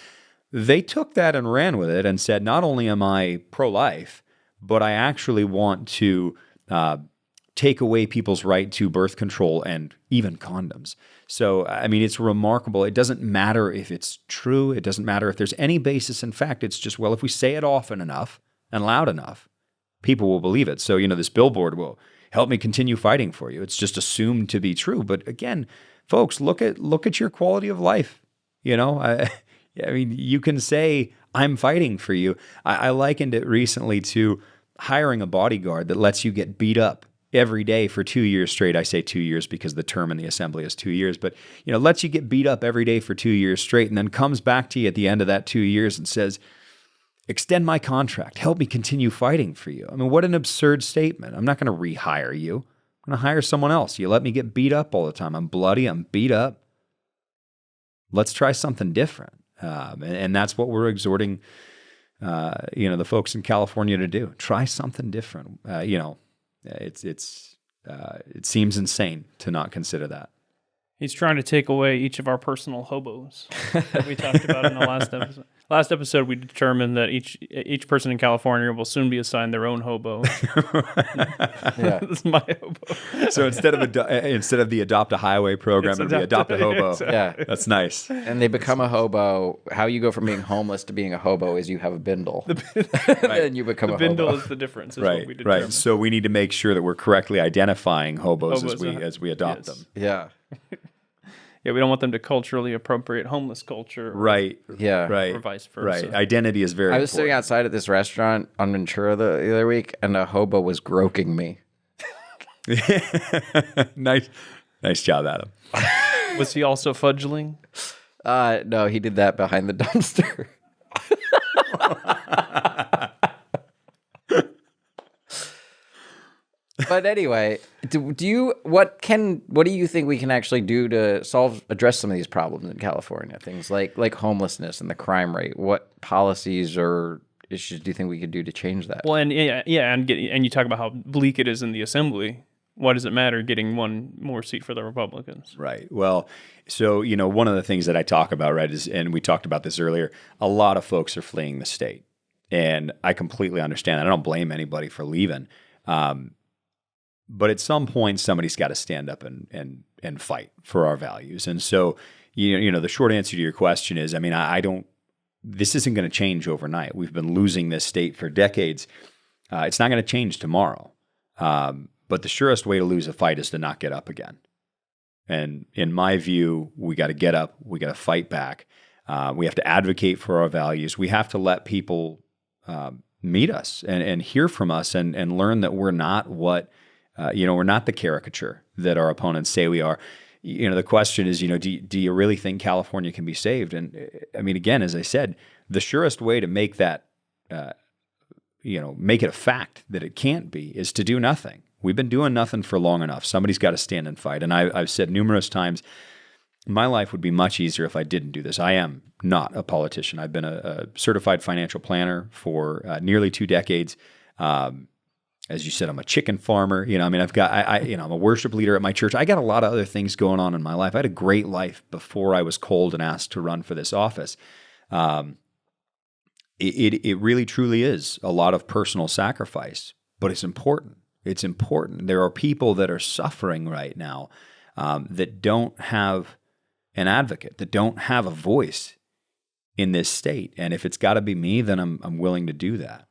They took that and ran with it and said, not only am I pro-life, but I actually want to take away people's right to birth control and even condoms. So, I mean, it's remarkable. It doesn't matter if it's true. It doesn't matter if there's any basis in fact. It's just, well, if we say it often enough and loud enough, people will believe it. So, you know, this billboard will help me continue fighting for you. It's just assumed to be true. But again, folks, look at your quality of life. You know, I mean, you can say, I'm fighting for you. I likened it recently to hiring a bodyguard that lets you get beat up every day for 2 years straight. I say 2 years because the term in the assembly is 2 years, but, you know, lets you get beat up every day for 2 years straight, and then comes back to you at the end of that 2 years and says, extend my contract, help me continue fighting for you. I mean, what an absurd statement. I'm not going to rehire you. I'm going to hire someone else. You let me get beat up all the time. I'm bloody, I'm beat up. Let's try something different. And that's what we're exhorting, you know, the folks in California to do. Try something different. You know, it seems insane to not consider that. He's trying to take away each of our personal hobos that we talked about in the last episode. Last episode, we determined that each person in California will soon be assigned their own hobo. Yeah. This is my hobo. So instead of the Adopt a Highway program, it'll be Adopt a Hobo. Yeah. That's nice. And they become a hobo. How you go from being homeless to being a hobo is you have a bindle. And you become The a bindle hobo. is the difference, is what we Right, determined. right. So we need to make sure that we're correctly identifying hobos Hobos, as we adopt yes. them. Yeah. Yeah, we don't want them to culturally appropriate homeless culture. Right. Yeah. Right. Or vice versa. Right. Identity is very I was sitting important. outside at this restaurant on Ventura the other week, and a hobo was groking me. Nice job, Adam. Was he also fudgling? No, he did that behind the dumpster. But anyway, what do you think we can actually do to address some of these problems in California? Things like homelessness and the crime rate. What policies or issues do you think we could do to change that? Well, and you talk about how bleak it is in the assembly. Why does it matter getting one more seat for the Republicans? Right. Well, so, one of the things that I talk about, right, is, and we talked about this earlier, a lot of folks are fleeing the state. And I completely understand that. I don't blame anybody for leaving. But at some point, somebody's got to stand up and fight for our values. And so, the short answer to your question is, I don't, this isn't going to change overnight. We've been losing this state for decades. It's not going to change tomorrow. But the surest way to lose a fight is to not get up again. And in my view, we got to get up. We got to fight back. We have to advocate for our values. We have to let people meet us and hear from us and learn that we're not we're not the caricature that our opponents say we are. The question is, do you really think California can be saved? And again, as I said, the surest way to make that, make it a fact that it can't be is to do nothing. We've been doing nothing for long enough. Somebody's got to stand and fight. And I've said numerous times, my life would be much easier if I didn't do this. I am not a politician. I've been a certified financial planner for nearly 2 decades. As you said, I'm a chicken farmer. I'm a worship leader at my church. I got a lot of other things going on in my life. I had a great life before I was called and asked to run for this office. It really truly is a lot of personal sacrifice, but it's important. It's important. There are people that are suffering right now that don't have an advocate, that don't have a voice in this state. And if it's got to be me, then I'm willing to do that.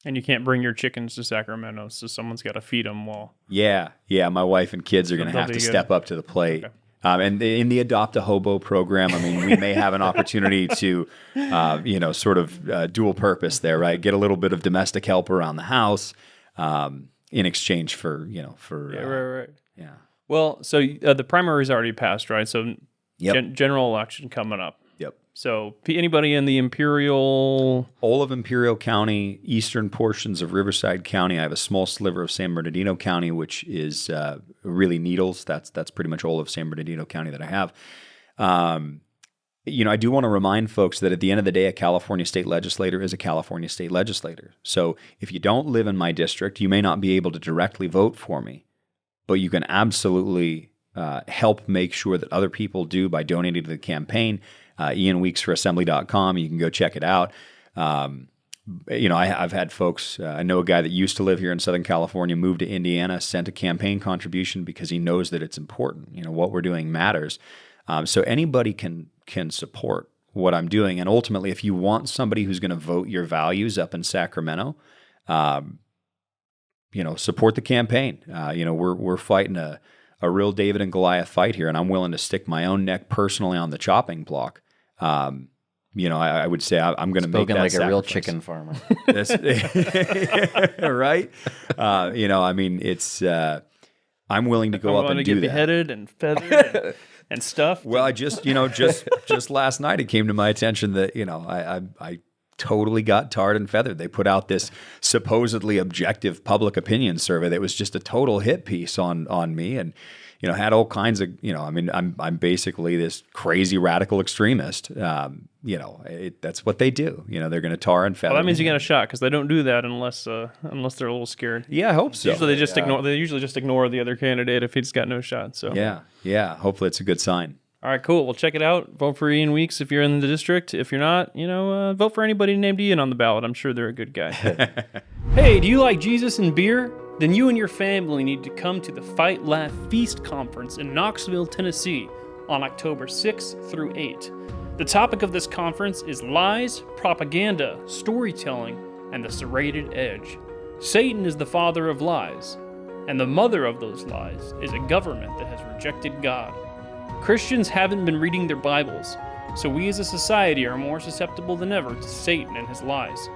And you can't bring your chickens to Sacramento, so someone's got to feed them while... Yeah, my wife and kids are going to have to step up to the plate. Okay. And in the Adopt a Hobo program, we may have an opportunity to, dual purpose there, right? Get a little bit of domestic help around the house. In exchange for. Right. Yeah. Well, so the primary's already passed, right? So yep. General election coming up. Yep. So anybody in the Imperial... All of Imperial County, eastern portions of Riverside County. I have a small sliver of San Bernardino County, which is really Needles. That's pretty much all of San Bernardino County that I have. I do want to remind folks that at the end of the day, a California state legislator is a California state legislator. So if you don't live in my district, you may not be able to directly vote for me, but you can absolutely help make sure that other people do by donating to the campaign. IanWeeksForAssembly.com. You can go check it out. I've had folks, I know a guy that used to live here in Southern California, moved to Indiana, sent a campaign contribution because he knows that it's important. What we're doing matters. So anybody can support what I'm doing. And ultimately, if you want somebody who's going to vote your values up in Sacramento, support the campaign. We're fighting a real David and Goliath fight here, and I'm willing to stick my own neck personally on the chopping block. I would say I'm going to make that like sacrifice. A real chicken farmer. Right? I'm willing to go up and do that. Get beheaded and feathered and stuff. Well, I just last night it came to my attention that, I totally got tarred and feathered. They put out this supposedly objective public opinion survey that was just a total hit piece on me, and had all kinds of I'm basically this crazy radical extremist. That's what they do. They're going to tar and feather. Well, that means you got a shot, because they don't do that unless they're a little scared. Yeah, I hope so. Usually they usually just ignore the other candidate if he's got no shot. So yeah. Hopefully it's a good sign. All right, cool. Well, check it out. Vote for Ian Weeks if you're in the district. If you're not, vote for anybody named Ian on the ballot. I'm sure they're a good guy. Hey, do you like Jesus and beer? Then you and your family need to come to the Fight, Laugh, Feast conference in Knoxville, Tennessee on October 6th through 8th. The topic of this conference is lies, propaganda, storytelling, and the serrated edge. Satan is the father of lies, and the mother of those lies is a government that has rejected God. Christians haven't been reading their Bibles, so we as a society are more susceptible than ever to Satan and his lies.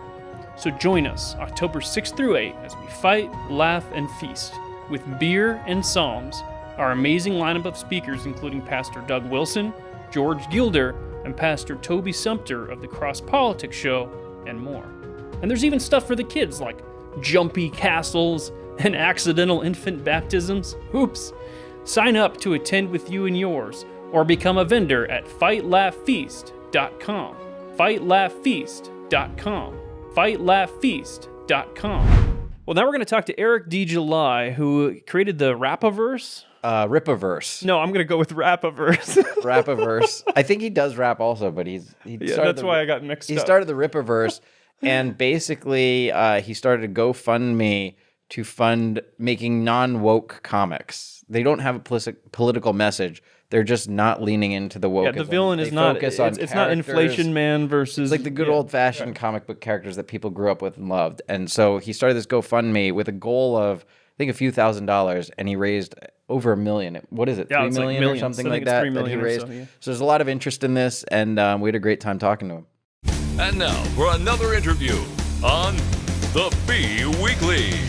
So join us October 6th through 8th as we fight, laugh, and feast with beer and psalms, our amazing lineup of speakers including Pastor Doug Wilson, George Gilder, and Pastor Toby Sumter of the Cross Politics Show, and more. And there's even stuff for the kids like jumpy castles, and accidental infant baptisms? Oops. Sign up to attend with you and yours, or become a vendor at fightlaughfeast.com. Fightlaughfeast.com. Fightlaughfeast.com. Well, now we're going to talk to Eric D. July, who created the Rippaverse. Rippaverse. No, I'm going to go with Rippaverse. Rippaverse. I think he does rap also, but he that's why I got mixed up. He started the Rippaverse, and basically he started a GoFundMe to fund making non-woke comics. They don't have a political message. They're just not leaning into the wokeism. Yeah, the villain is not. It's not Inflation Man versus. It's like the good old-fashioned comic book characters that people grew up with and loved. And so he started this GoFundMe with a goal of, I think, a few $1,000s, and he raised over $1 million. What is it? Yeah, 3 it's million like or something millions. like I think that it's 3 that he million or raised. so, yeah. So there's a lot of interest in this, and we had a great time talking to him. And now for another interview on The Bee Weekly.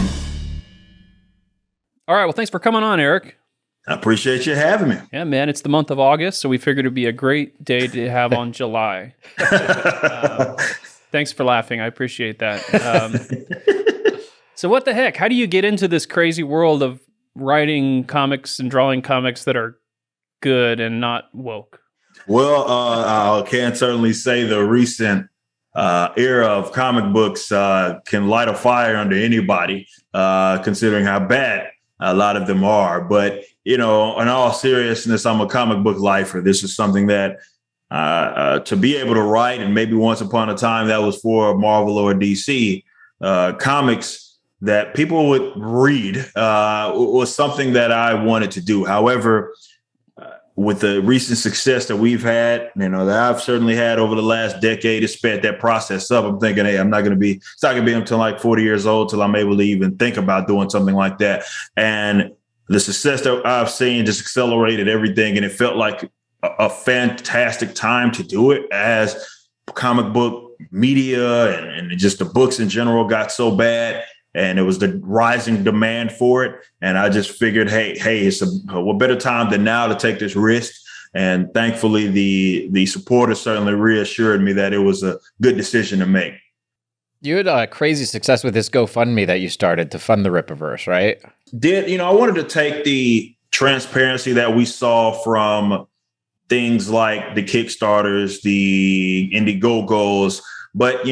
All right, well, thanks for coming on, Eric. I appreciate you having me. Yeah, man, it's the month of August, so we figured it'd be a great day to have on July. Thanks for laughing. I appreciate that. So what the heck? How do you get into this crazy world of writing comics and drawing comics that are good and not woke? Well, I can certainly say the recent era of comic books can light a fire under anybody, considering how bad a lot of them are. But, in all seriousness, I'm a comic book lifer. This is something that to be able to write, and maybe once upon a time that was for Marvel or DC, comics that people would read was something that I wanted to do. However, with the recent success that we've had, that I've certainly had over the last decade to sped that process up. I'm thinking, hey, it's not going to be until like 40 years old till I'm able to even think about doing something like that. And the success that I've seen just accelerated everything. And it felt like a fantastic time to do it, as comic book media and just the books in general got so bad. And it was the rising demand for it. And I just figured, hey, it's what better time than now to take this risk. And thankfully, the supporters certainly reassured me that it was a good decision to make. You had crazy success with this GoFundMe that you started to fund the Rippaverse, right? I wanted to take the transparency that we saw from things like the Kickstarters, the Indiegogos, but,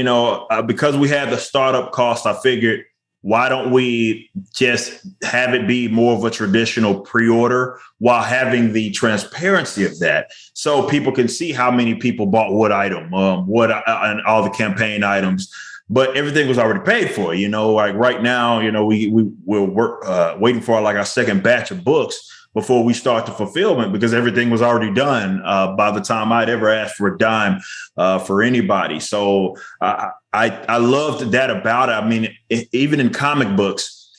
because we had the startup cost, I figured, why don't we just have it be more of a traditional pre-order while having the transparency of that, so people can see how many people bought what item, and all the campaign items. But everything was already paid for, like right now, we're waiting for like our second batch of books before we start the fulfillment, because everything was already done by the time I'd ever asked for a dime for anybody. So I loved that about it. I mean, even in comic books,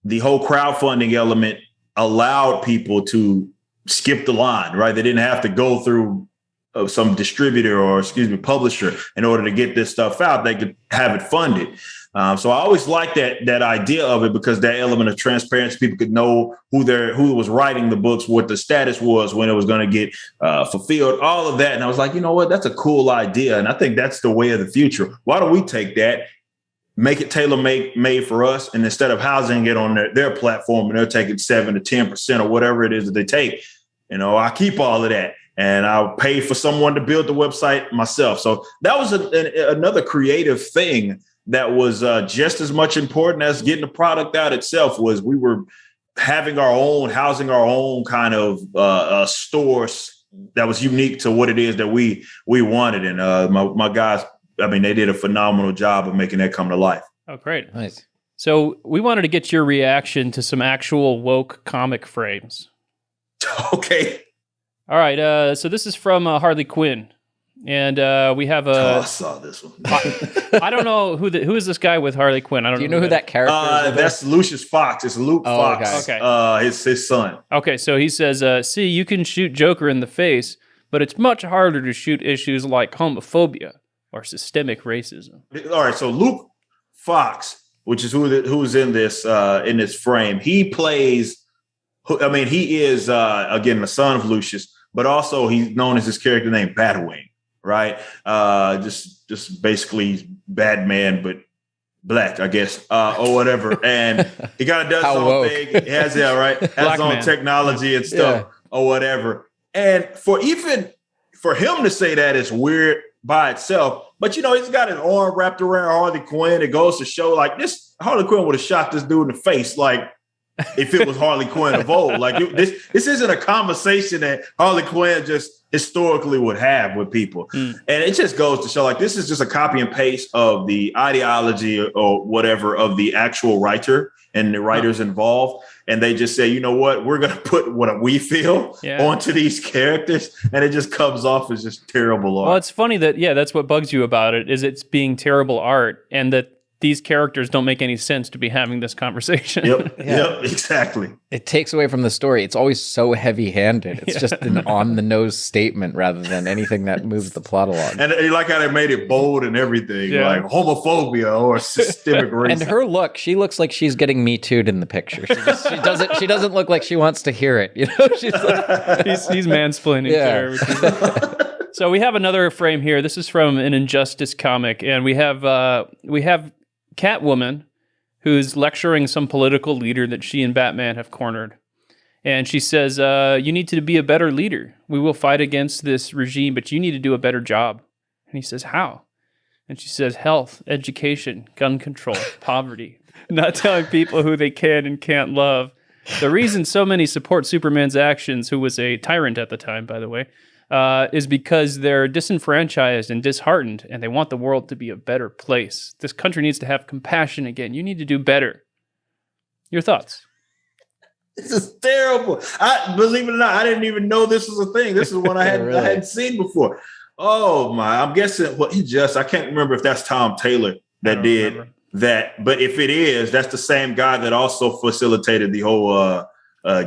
the whole crowdfunding element allowed people to skip the line, right? They didn't have to go through some distributor or publisher in order to get this stuff out. They could have it funded. So I always liked that idea of it, because that element of transparency, people could know who was writing the books, what the status was, when it was going to get fulfilled, all of that. And I was like, you know what, that's a cool idea. And I think that's the way of the future. Why don't we take that, make it tailor-made for us, and instead of housing it on their platform and they're taking 7 to 10% or whatever it is that they take, I keep all of that. And I'll pay for someone to build the website myself. So that was another creative thing that was just as much important as getting the product out itself. Was we were housing our own kind of stores that was unique to what it is that we wanted. And my guys, they did a phenomenal job of making that come to life. Oh, great. Nice. So we wanted to get your reaction to some actual woke comic frames. Okay. All right, so this is from Harley Quinn, and we have I saw this one. I don't know who is this guy with Harley Quinn. I don't. Do you know who that character is? That's Lucius Fox. It's Luke Fox. Okay. His son. Okay, so he says, "See, you can shoot Joker in the face, but it's much harder to shoot issues like homophobia or systemic racism." All right, so Luke Fox, which is who's in this frame, he plays. He is again the son of Lucius. But also he's known as his character named Batwing, right? Just basically Batman, but black, I guess, or whatever. And he kind of does his own thing. He has, has his own technology and stuff or whatever. And for him to say that is weird by itself. But, he's got his arm wrapped around Harley Quinn. It goes to show like this Harley Quinn would have shot this dude in the face. Like if it was Harley Quinn of old, like this isn't a conversation that Harley Quinn just historically would have with people. And it just goes to show like this is just a copy and paste of the ideology or whatever of the actual writer and the writers involved. And they just say, you know what, we're going to put what we feel onto these characters. And it just comes off as just terrible art. Well, it's funny that, that's what bugs you about it is it's being terrible art and that these characters don't make any sense to be having this conversation. Yep, exactly. It takes away from the story. It's always so heavy-handed. It's just an on-the-nose statement rather than anything that moves the plot along. And you like how they made it bold and everything, like homophobia or systemic racism. And her look, she looks like she's getting Me Too'd in the picture. She doesn't look like she wants to hear it. She's like, he's mansplaining to her. So we have another frame here. This is from an Injustice comic, and we have Catwoman, who's lecturing some political leader that she and Batman have cornered. And she says, you need to be a better leader. We will fight against this regime, but you need to do a better job. And he says, how? And she says, health, education, gun control, poverty, not telling people who they can and can't love. The reason so many support Superman's actions, who was a tyrant at the time, by the way, is because they're disenfranchised and disheartened, and they want the world to be a better place. This country needs to have compassion again. You need to do better. Your thoughts? This is terrible. Believe it or not, I didn't even know this was a thing. This is one I hadn't seen before. Oh my! I'm guessing. Well, I can't remember if that's Tom Taylor that did that, but if it is, that's the same guy that also facilitated the whole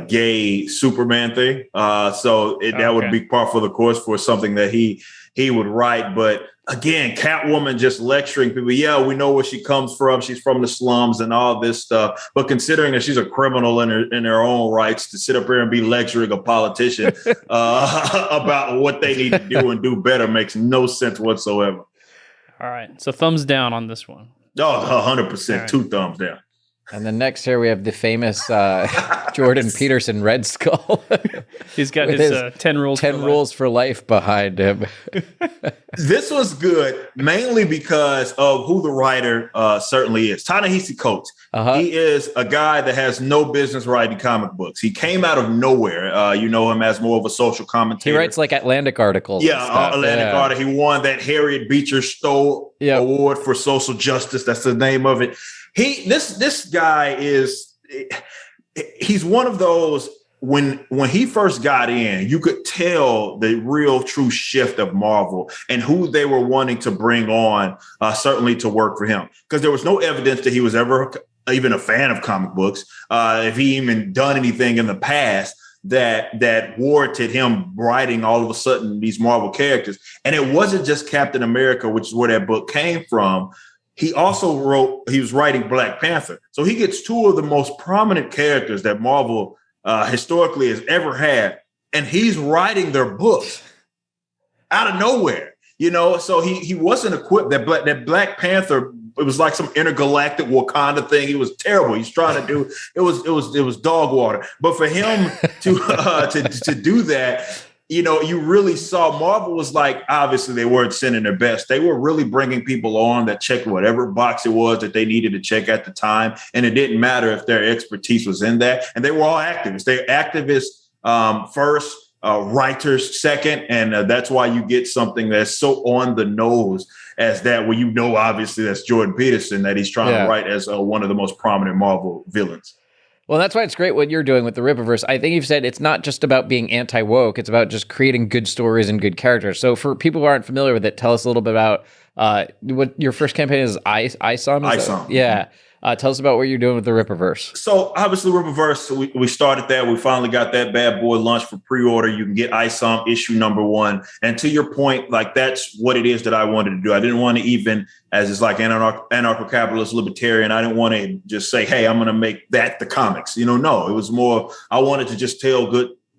gay Superman thing. That would be par for the course for something that he would write. But again, Catwoman just lecturing people. Yeah, we know where she comes from. She's from the slums and all this stuff. But considering that she's a criminal in her own rights, to sit up here and be lecturing a politician about what they need to do and do better makes no sense whatsoever. All right. So thumbs down on this one. Oh, 100%. Right. 2 thumbs down. And then next here we have the famous Jordan Peterson Red Skull. He's got his 10 rules. 10 rules for life behind him. This was good mainly because of who the writer certainly is. Ta-Nehisi Coates. He is a guy that has no business writing comic books. He came out of nowhere. You know him as more of a social commentator. He writes like Atlantic articles. Yeah, Atlantic article. He won that Harriet Beecher Stowe Award for Social Justice. That's the name of it. This guy he's one of those when he first got in, you could tell the real true shift of Marvel and who they were wanting to bring on, certainly to work for him, because there was no evidence that he was ever even a fan of comic books. If he even done anything in the past that warranted him writing all of a sudden these Marvel characters. And it wasn't just Captain America, which is where that book came from. He also he was writing Black Panther. So he gets 2 of the most prominent characters that Marvel historically has ever had. And he's writing their books out of nowhere, so he wasn't equipped. That Black Panther, it was like some intergalactic Wakanda thing. It was terrible. He's trying to do, it was dog water. But for him to do that, you really saw Marvel was like, obviously they weren't sending their best. They were really bringing people on that checked whatever box it was that they needed to check at the time. And it didn't matter if their expertise was in that. And they were all activists. They're activists first, writers second. And that's why you get something that's so on the nose as that, where obviously that's Jordan Peterson, that he's trying to write as one of the most prominent Marvel villains. Well, that's why it's great what you're doing with the Rippaverse. I think you've said it's not just about being anti-woke. It's about just creating good stories and good characters. So for people who aren't familiar with it, tell us a little bit about what your first campaign is. ISOM? ISOM. Yeah. Tell us about what you're doing with the Rippaverse. So obviously Rippaverse, we started that. We finally got that bad boy launched for pre-order. You can get ISOM issue number 1. And to your point, like that's what it is that I wanted to do. I didn't want to even, as it's like anarcho-capitalist libertarian, I didn't want to just say, hey, I'm going to make that the comics. No, it was more, I wanted to just tell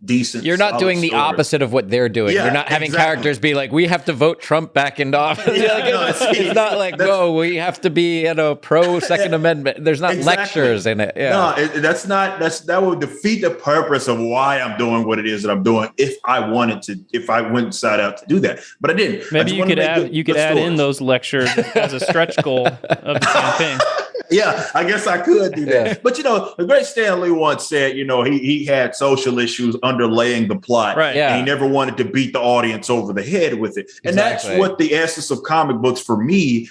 decent. You're not solid doing the story. opposite of what they're doing. Yeah, You're not having exactly. characters be like, we have to vote Trump back into office. It's not like, whoa, we have to be pro Second Amendment. There's not lectures in it. Yeah. No, that would defeat the purpose of why I'm doing what it is that I'm doing if I went side out to do that. But I didn't. Maybe you could add in those lectures as a stretch goal of the campaign. Yeah, I guess I could do that. But the great Stan Lee once said, he had social issues underlaying the plot. Right. Yeah. And he never wanted to beat the audience over the head with it. And that's what the essence of comic books for me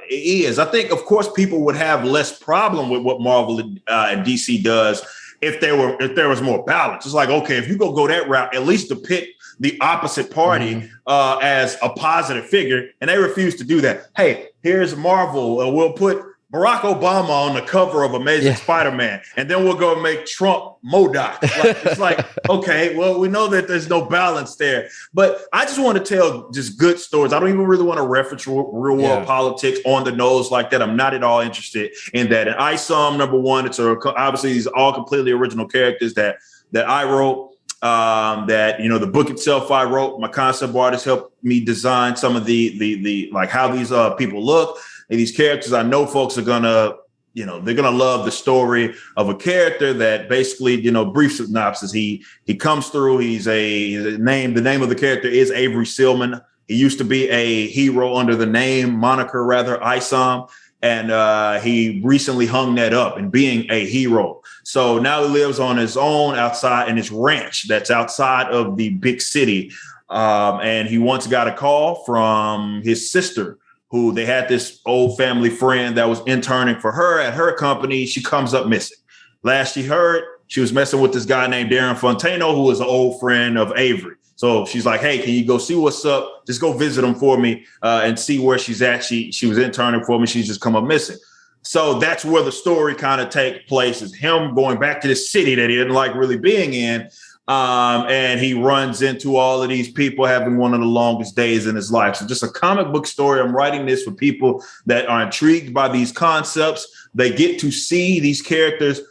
is. I think, of course, people would have less problem with what Marvel and DC does if there was more balance. It's like, okay, if you go that route, at least depict the opposite party as a positive figure. And they refuse to do that. Hey, here's Marvel. We'll put Barack Obama on the cover of Amazing Spider-Man, and then we'll go make Trump MODOK. It's like, okay, well, we know that there's no balance there. But I just want to tell just good stories. I don't even really want to reference real world politics on the nose like that. I'm not at all interested in that. And ISOM, number one, obviously these are all completely original characters that I wrote. That the book itself I wrote. My concept artist helped me design some of the like how these people look. And these characters, I know folks are gonna, they're gonna love the story of a character that basically, brief synopsis. He comes through. The name of the character is Avery Sealman. He used to be a hero under the moniker ISOM. And he recently hung that up and being a hero. So now he lives on his own outside in his ranch that's outside of the big city. And he once got a call from his sister, who they had this old family friend that was interning for her at her company. She comes up missing. Last she heard, she was messing with this guy named Darren Fontano, who was an old friend of Avery. So she's like, hey, can you go see what's up? Just go visit him for me and see where she's at. She was interning for me. She's just come up missing. So that's where the story kind of takes place, is him going back to this city that he didn't like really being in. And he runs into all of these people having one of the longest days in his life. So just a comic book story. I'm writing this for people that are intrigued by these concepts. They get to see these characters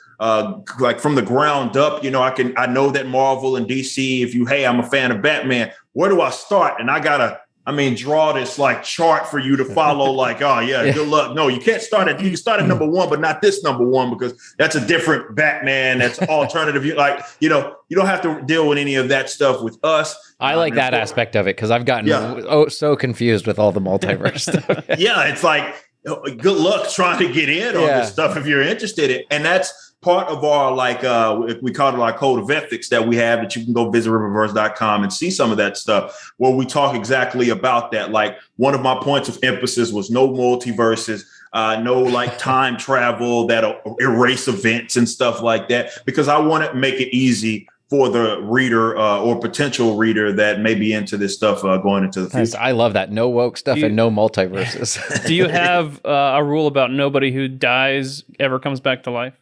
like from the ground up. I know that Marvel and DC, I'm a fan of Batman, where do I start? And I gotta draw this like chart for you to follow. Like, oh yeah, good luck. No, you can't start at. You can start at number one, but not this number one, because that's a different Batman. That's alternative. You don't have to deal with any of that stuff with us. I like that aspect of it because I've gotten so confused with all the multiverse stuff. Yeah, it's like good luck trying to get in on this stuff if you're interested in, and that's part of our we call it our code of ethics that we have, that you can go visit Rippaverse.com and see some of that stuff where we talk exactly about that. Like, one of my points of emphasis was no multiverses, no time travel that'll erase events and stuff like that, because I want to make it easy for the reader or potential reader that may be into this stuff going into the future. I love that. No woke stuff and no multiverses. Do you have a rule about nobody who dies ever comes back to life?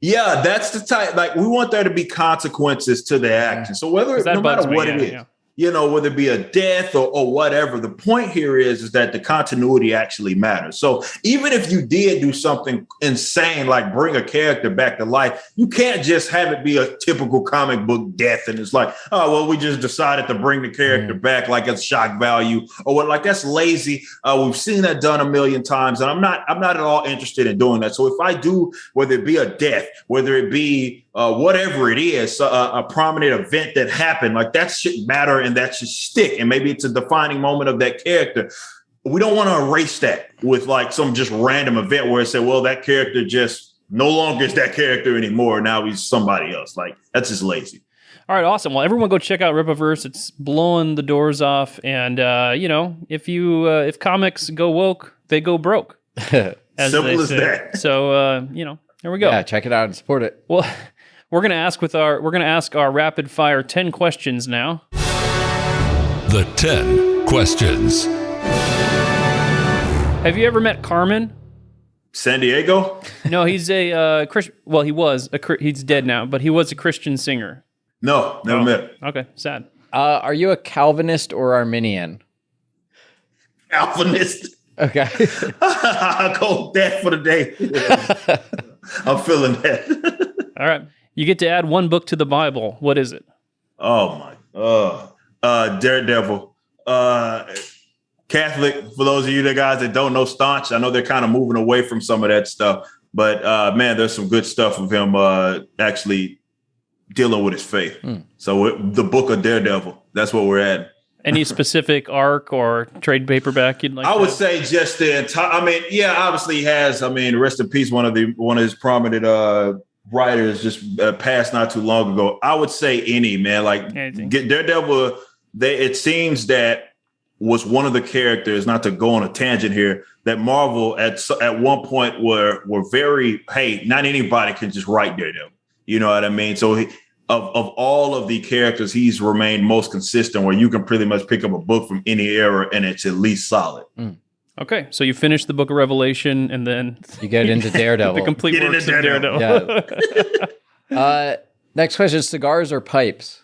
Yeah, that's the type. Like, we want there to be consequences to the action. So no matter what it is, whether it be a death or whatever, the point here is that the continuity actually matters. So even if you did do something insane, like bring a character back to life, you can't just have it be a typical comic book death. And it's like, oh, well, we just decided to bring the character back like it's shock value or what. Like, that's lazy. We've seen that done a million times, and I'm not at all interested in doing that. So if I do, whether it be a death, whether it be whatever it is, a prominent event that happened, like, that should matter and that should stick. And maybe it's a defining moment of that character. We don't want to erase that with like some just random event where it said, well, that character just no longer is that character anymore. Now he's somebody else. Like, that's just lazy. All right, awesome. Well, everyone go check out Rippaverse. It's blowing the doors off. And, if comics go woke, they go broke. Simple as that. So, there we go. Yeah, check it out and support it. Well, we're gonna ask our rapid fire 10 questions now. The 10 questions. Have you ever met Carmen? San Diego? No, he's a Christian. Well, he's dead now, but he was a Christian singer. No, never met. Okay, sad. Are you a Calvinist or Arminian? Calvinist. Okay. I'll go with that for the day. I'm feeling that. All right. You get to add one book to the Bible. What is it? Oh my. Daredevil. Catholic, for those of you guys that don't know Staunch, I know they're kind of moving away from some of that stuff. But man, there's some good stuff of him actually dealing with his faith. So the book of Daredevil, that's what we're at. Any specific arc or trade paperback you'd like? I would say just the entire. I mean, yeah, obviously he has. I mean, rest in peace. One of his prominent writers just passed not too long ago. I would say any, man. Like Daredevil. It seems that was one of the characters. Not to go on a tangent here. That Marvel at one point were very, hey, not anybody can just write Daredevil. You know what I mean? So of all of the characters, he's remained most consistent, where you can pretty much pick up a book from any era and it's at least solid. Okay, so you finish the Book of Revelation and then you get into Daredevil. The complete works of Daredevil. Yeah. Next question is cigars or pipes?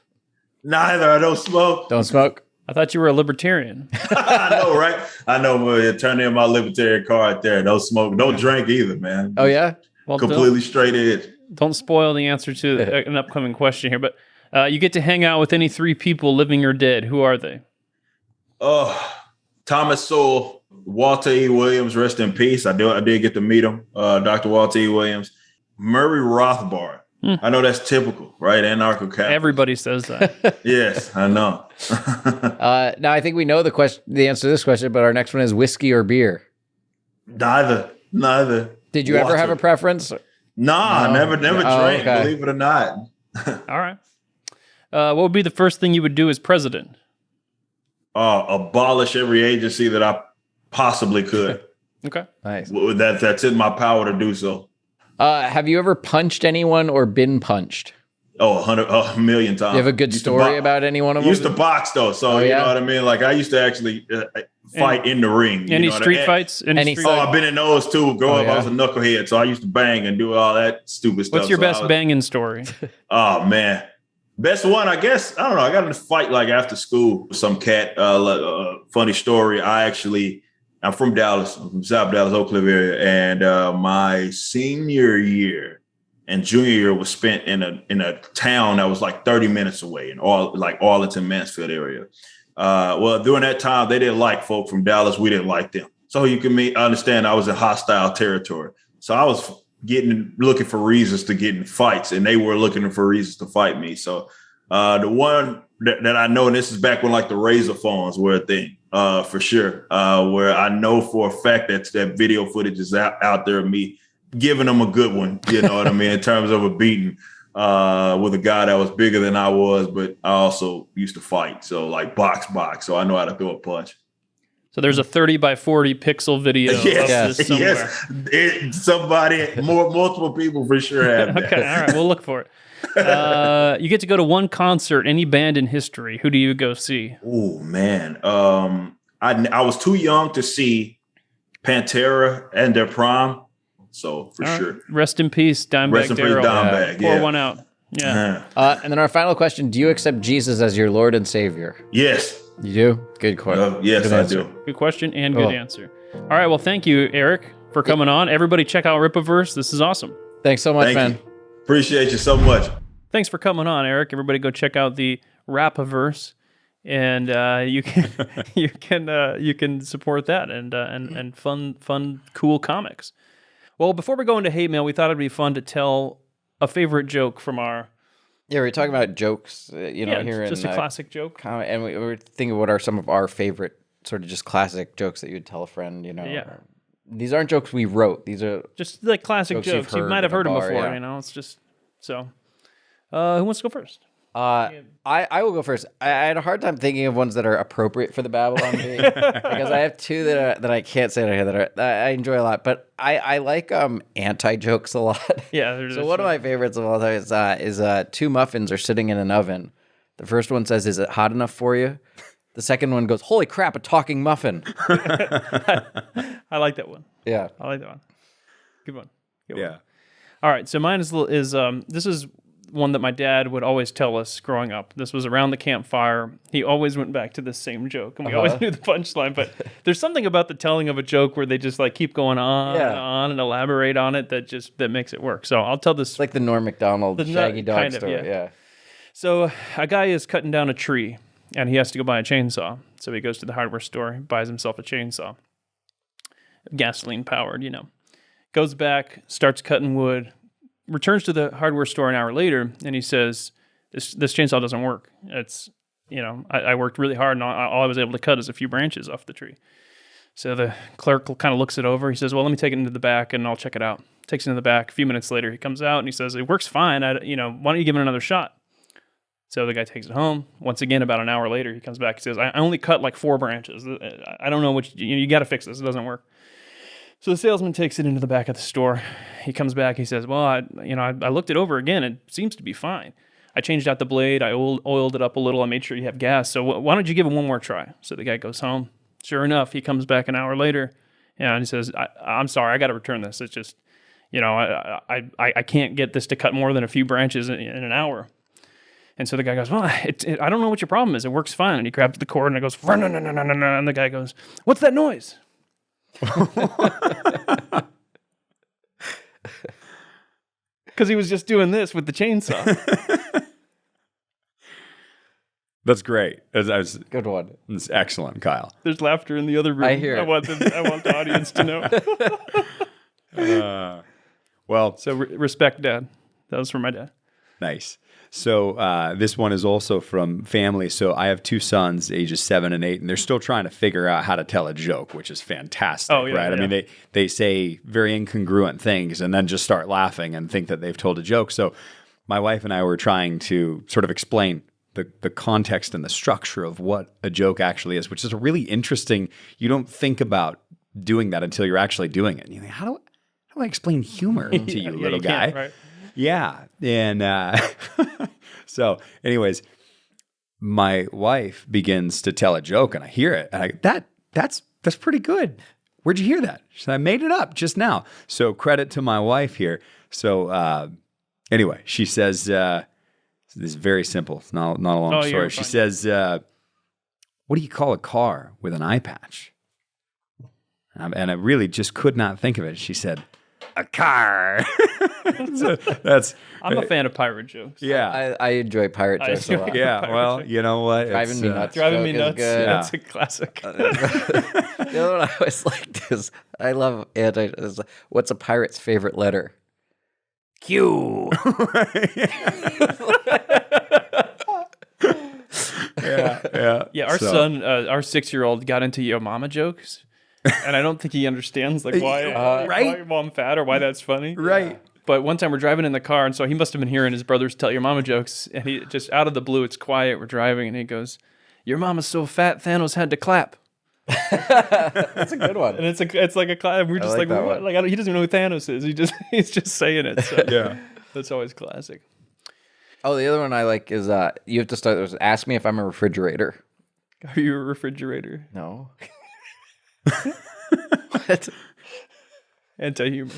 Neither. I don't smoke. Don't smoke? I thought you were a libertarian. I know, right? I know. Turn in my libertarian card there. No smoke. Don't drink either, man. Oh, yeah? Well, completely straight edge. Don't spoil the answer to an upcoming question here, but you get to hang out with any 3 people, living or dead. Who are they? Thomas Sowell, Walter E. Williams, rest in peace. I did get to meet him. Dr. Walter E. Williams, Murray Rothbard. I know that's typical, right? Anarcho-capitalist. Everybody says that. Yes, I know. Now, I think we know the answer to this question, but our next one is whiskey or beer. Neither. Did you ever have a preference? Nah, no. never drank, okay. Believe it or not. All right. What would be the first thing you would do as president? Abolish every agency that I possibly could. Okay. Nice. That's in my power to do so. Have you ever punched anyone or been punched? Oh, a million times. You have a good story about any one of them? Used to box, though. So, you know what I mean? Like, I used to actually fight in the ring. Any street fights? I've been in those, too. Growing up, I was a knucklehead. So, I used to bang and do all that stupid stuff. What's your best banging story? Oh, man. Best one, I guess. I don't know. I got in a fight, like, after school with some cat. Funny story. I'm from Dallas. I'm from South Dallas, Oak Cliff area. And my senior year and junior year was spent in a town that was like 30 minutes away in Arlington, Mansfield area. Well, during that time, they didn't like folk from Dallas. We didn't like them. So you can understand I was in hostile territory. So I was looking for reasons to get in fights, and they were looking for reasons to fight me. So the one that I know, and this is back when like the Razor phones were a thing, for sure, where I know for a fact that video footage is out there of me giving them a good one, you know what I mean, in terms of a beating with a guy that was bigger than I was, but I also used to fight. So like box. So I know how to throw a punch. So there's a 30 by 40 pixel video of this somewhere. Yes. Multiple people for sure have that. Okay, all right, we'll look for it. You get to go to one concert, any band in history. Who do you go see? Oh, man. I was too young to see Pantera and their prime. So for sure. Rest in peace, Dimebag Rest in peace, Dimebag. Pour one out. Yeah. And then our final question, do you accept Jesus as your Lord and Savior? Yes. You do? Good question. Yes, I do. Good question and good answer. All right, well, thank you, Eric, for coming on. Everybody check out Rippaverse. This is awesome. Thanks so much, man. Appreciate you so much. Thanks for coming on, Eric. Everybody go check out the Rippaverse, and you can support that and fun, cool comics. Well, before we go into hate mail, we thought it'd be fun to tell a favorite joke from our... Yeah, we're talking about jokes, here just in a classic joke. And we were thinking what are some of our favorite sort of just classic jokes that you would tell a friend, Yeah. These aren't jokes we wrote. These are just like classic jokes. You might have heard them before, It's just so. Who wants to go first? I will go first. I had a hard time thinking of ones that are appropriate for the Babylon Bee because I have two that I can't say here that I enjoy a lot. But I like anti jokes a lot. Yeah. So one of my favorites of all time is two muffins are sitting in an oven. The first one says, "Is it hot enough for you?" The second one goes, "Holy crap, a talking muffin." I like that one. Yeah, I like that one. Good one. Yeah. All right. So mine is this is one that my dad would always tell us growing up. This was around the campfire. He always went back to the same joke, and we always knew the punchline. But there's something about the telling of a joke where they just like keep going on and on and elaborate on it that makes it work. So I'll tell this. It's like the Norm Macdonald Shaggy Dog story. Yeah. So a guy is cutting down a tree, and he has to go buy a chainsaw. So he goes to the hardware store, buys himself a chainsaw. Gasoline powered, Goes back, starts cutting wood, returns to the hardware store an hour later, and he says, this chainsaw doesn't work. It's, I worked really hard, and all I was able to cut is a few branches off the tree. So the clerk kind of looks it over. He says, well, let me take it into the back, and I'll check it out. Takes it into the back. A few minutes later, he comes out, and he says, it works fine. Why don't you give it another shot? So the guy takes it home. Once again, about an hour later, he comes back. He says, I only cut like 4 branches. I don't know what you got to fix this. It doesn't work. So the salesman takes it into the back of the store. He comes back. He says, well, I looked it over again. It seems to be fine. I changed out the blade. I oiled it up a little. I made sure you have gas. So why don't you give it one more try? So the guy goes home. Sure enough, he comes back an hour later. And he says, I'm sorry. I got to return this. It's just, I can't get this to cut more than a few branches in an hour. And so the guy goes, well, I don't know what your problem is. It works fine. And he grabs the cord and it goes, and the guy goes, what's that noise? Because he was just doing this with the chainsaw. That's great. Good one. It's excellent, Kyle. There's laughter in the other room. I hear it. I want the audience to know. So respect, Dad. That was from my dad. Nice. So this one is also from family. So I have 2 sons, ages 7 and 8, and they're still trying to figure out how to tell a joke, which is fantastic, right? Yeah. I mean, they say very incongruent things and then just start laughing and think that they've told a joke. So my wife and I were trying to sort of explain the context and the structure of what a joke actually is, which is a really interesting. You don't think about doing that until you're actually doing it. And you think, how do I explain humor to you, little guy? Right? Yeah. And so anyways, my wife begins to tell a joke and I hear it. And that's pretty good. Where'd you hear that? She said, I made it up just now. So credit to my wife here. So anyway, she says, this is very simple. It's not a long story. She says, what do you call a car with an eye patch? And I really just could not think of it. She said, a car. I'm a fan of pirate jokes. Yeah. I enjoy pirate jokes a lot. Yeah, well, you know what? Driving me nuts. Driving me joke is nuts. good. Yeah, it's a classic. The other one I always liked is, I love is what's a pirate's favorite letter? Q. Yeah, our son, our 6-year-old, got into Yo Mama jokes, and I don't think he understands why your mom fat or why that's funny. Right. But one time we're driving in the car, and so he must have been hearing his brothers tell Your Mama jokes, and he just out of the blue, it's quiet, we're driving, and he goes, "Your mama's so fat, Thanos had to clap." That's a good one. And it's like a clap. We're just like what? Like he doesn't even know who Thanos is. He's just saying it. So Yeah. That's always classic. Oh, the other one I like is you have to start with ask me if I'm a refrigerator. Are you a refrigerator? No. What? Anti-humor.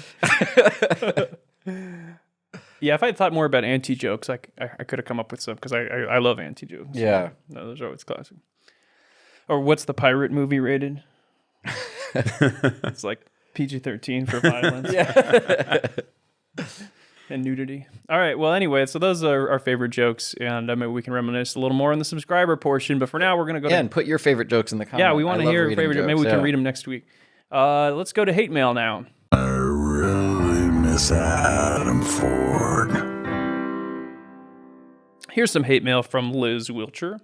Yeah, if I had thought more about anti-jokes, I could have come up with some because I love anti-jokes. Yeah. No, those are always classic. Or what's the pirate movie rated? It's like PG-13 for violence. Yeah. And nudity. All right. Well, anyway, so those are our favorite jokes, and maybe we can reminisce a little more in the subscriber portion. But for now, we're going to go. And put your favorite jokes in the comments. Yeah, we want to hear your favorite jokes. Maybe we can read them next week. Let's go to hate mail now. I really miss Adam Ford. Here's some hate mail from Liz Wilcher.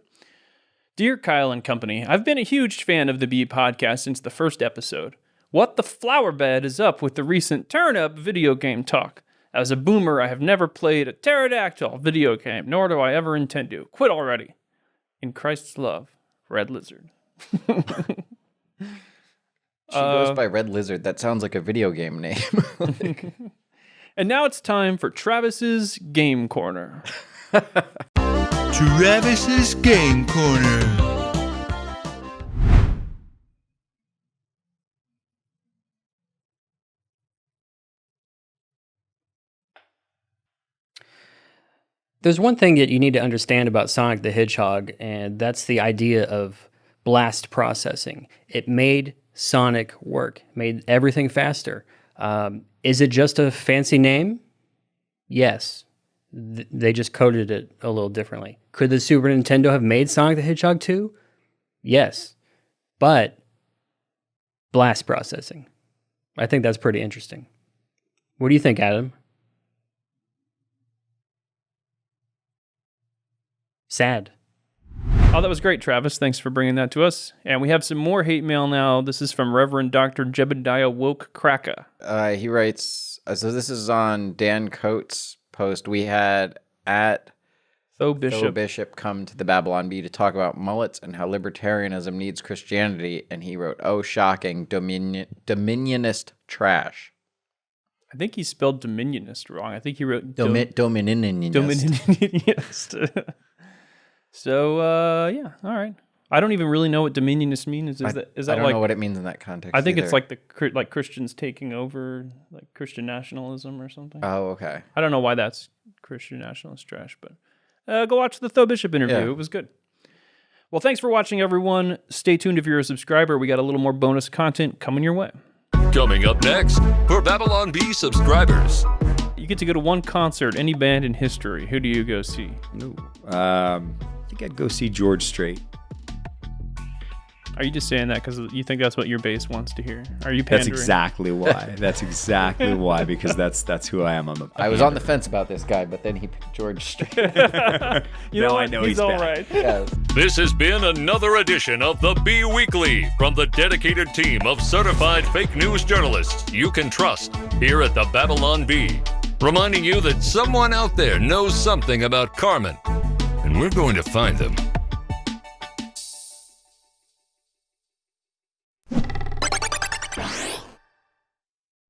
Dear Kyle and company, I've been a huge fan of the Bee podcast since the first episode. What the flower bed is up with the recent turn-up video game talk? As a boomer, I have never played a pterodactyl video game, nor do I ever intend to. Quit already. In Christ's love, Red Lizard. She goes by Red Lizard. That sounds like a video game name. And now it's time for Travis's Game Corner. Travis's Game Corner. There's one thing that you need to understand about Sonic the Hedgehog, and that's the idea of blast processing. It made Sonic work, made everything faster. Is it just a fancy name? Yes. They just coded it a little differently. Could the Super Nintendo have made Sonic the Hedgehog 2? Yes. But blast processing. I think that's pretty interesting. What do you think, Adam? Sad. Oh, that was great, Travis. Thanks for bringing that to us. And we have some more hate mail now. This is from Reverend Dr. Jebediah Woke Kraka. He writes, so this is on Dan Coates' post. We had at Tho Bishop come to the Babylon Bee to talk about mullets and how libertarianism needs Christianity. And he wrote, oh, shocking, dominionist trash. I think he spelled dominionist wrong. I think he wrote Dominionist. Dominionist. So, yeah, all right. I don't even really know what dominionist means. Is that I don't like, know what it means in that context. I think either. it's like Christians taking over, like Christian nationalism or something. Oh, okay. I don't know why that's Christian nationalist trash, but go watch the Tho Bishop interview. Yeah. It was good. Well, thanks for watching, everyone. Stay tuned if you're a subscriber. We got a little more bonus content coming your way. Coming up next, for Babylon Bee subscribers. You get to go to one concert, any band in history. Who do you go see? I think I'd go see George Strait. Are you just saying that because you think that's what your base wants to hear? Are you pandering? That's exactly why. That's exactly why, because that's who I am. I was on the fence about this guy, but then he picked George Strait. You know Now what? I know he's he's all back. right. Yes. This has been another edition of the Bee Weekly from the dedicated team of certified fake news journalists you can trust here at the Babylon Bee. Reminding you that someone out there knows something about Carmen, and we're going to find them.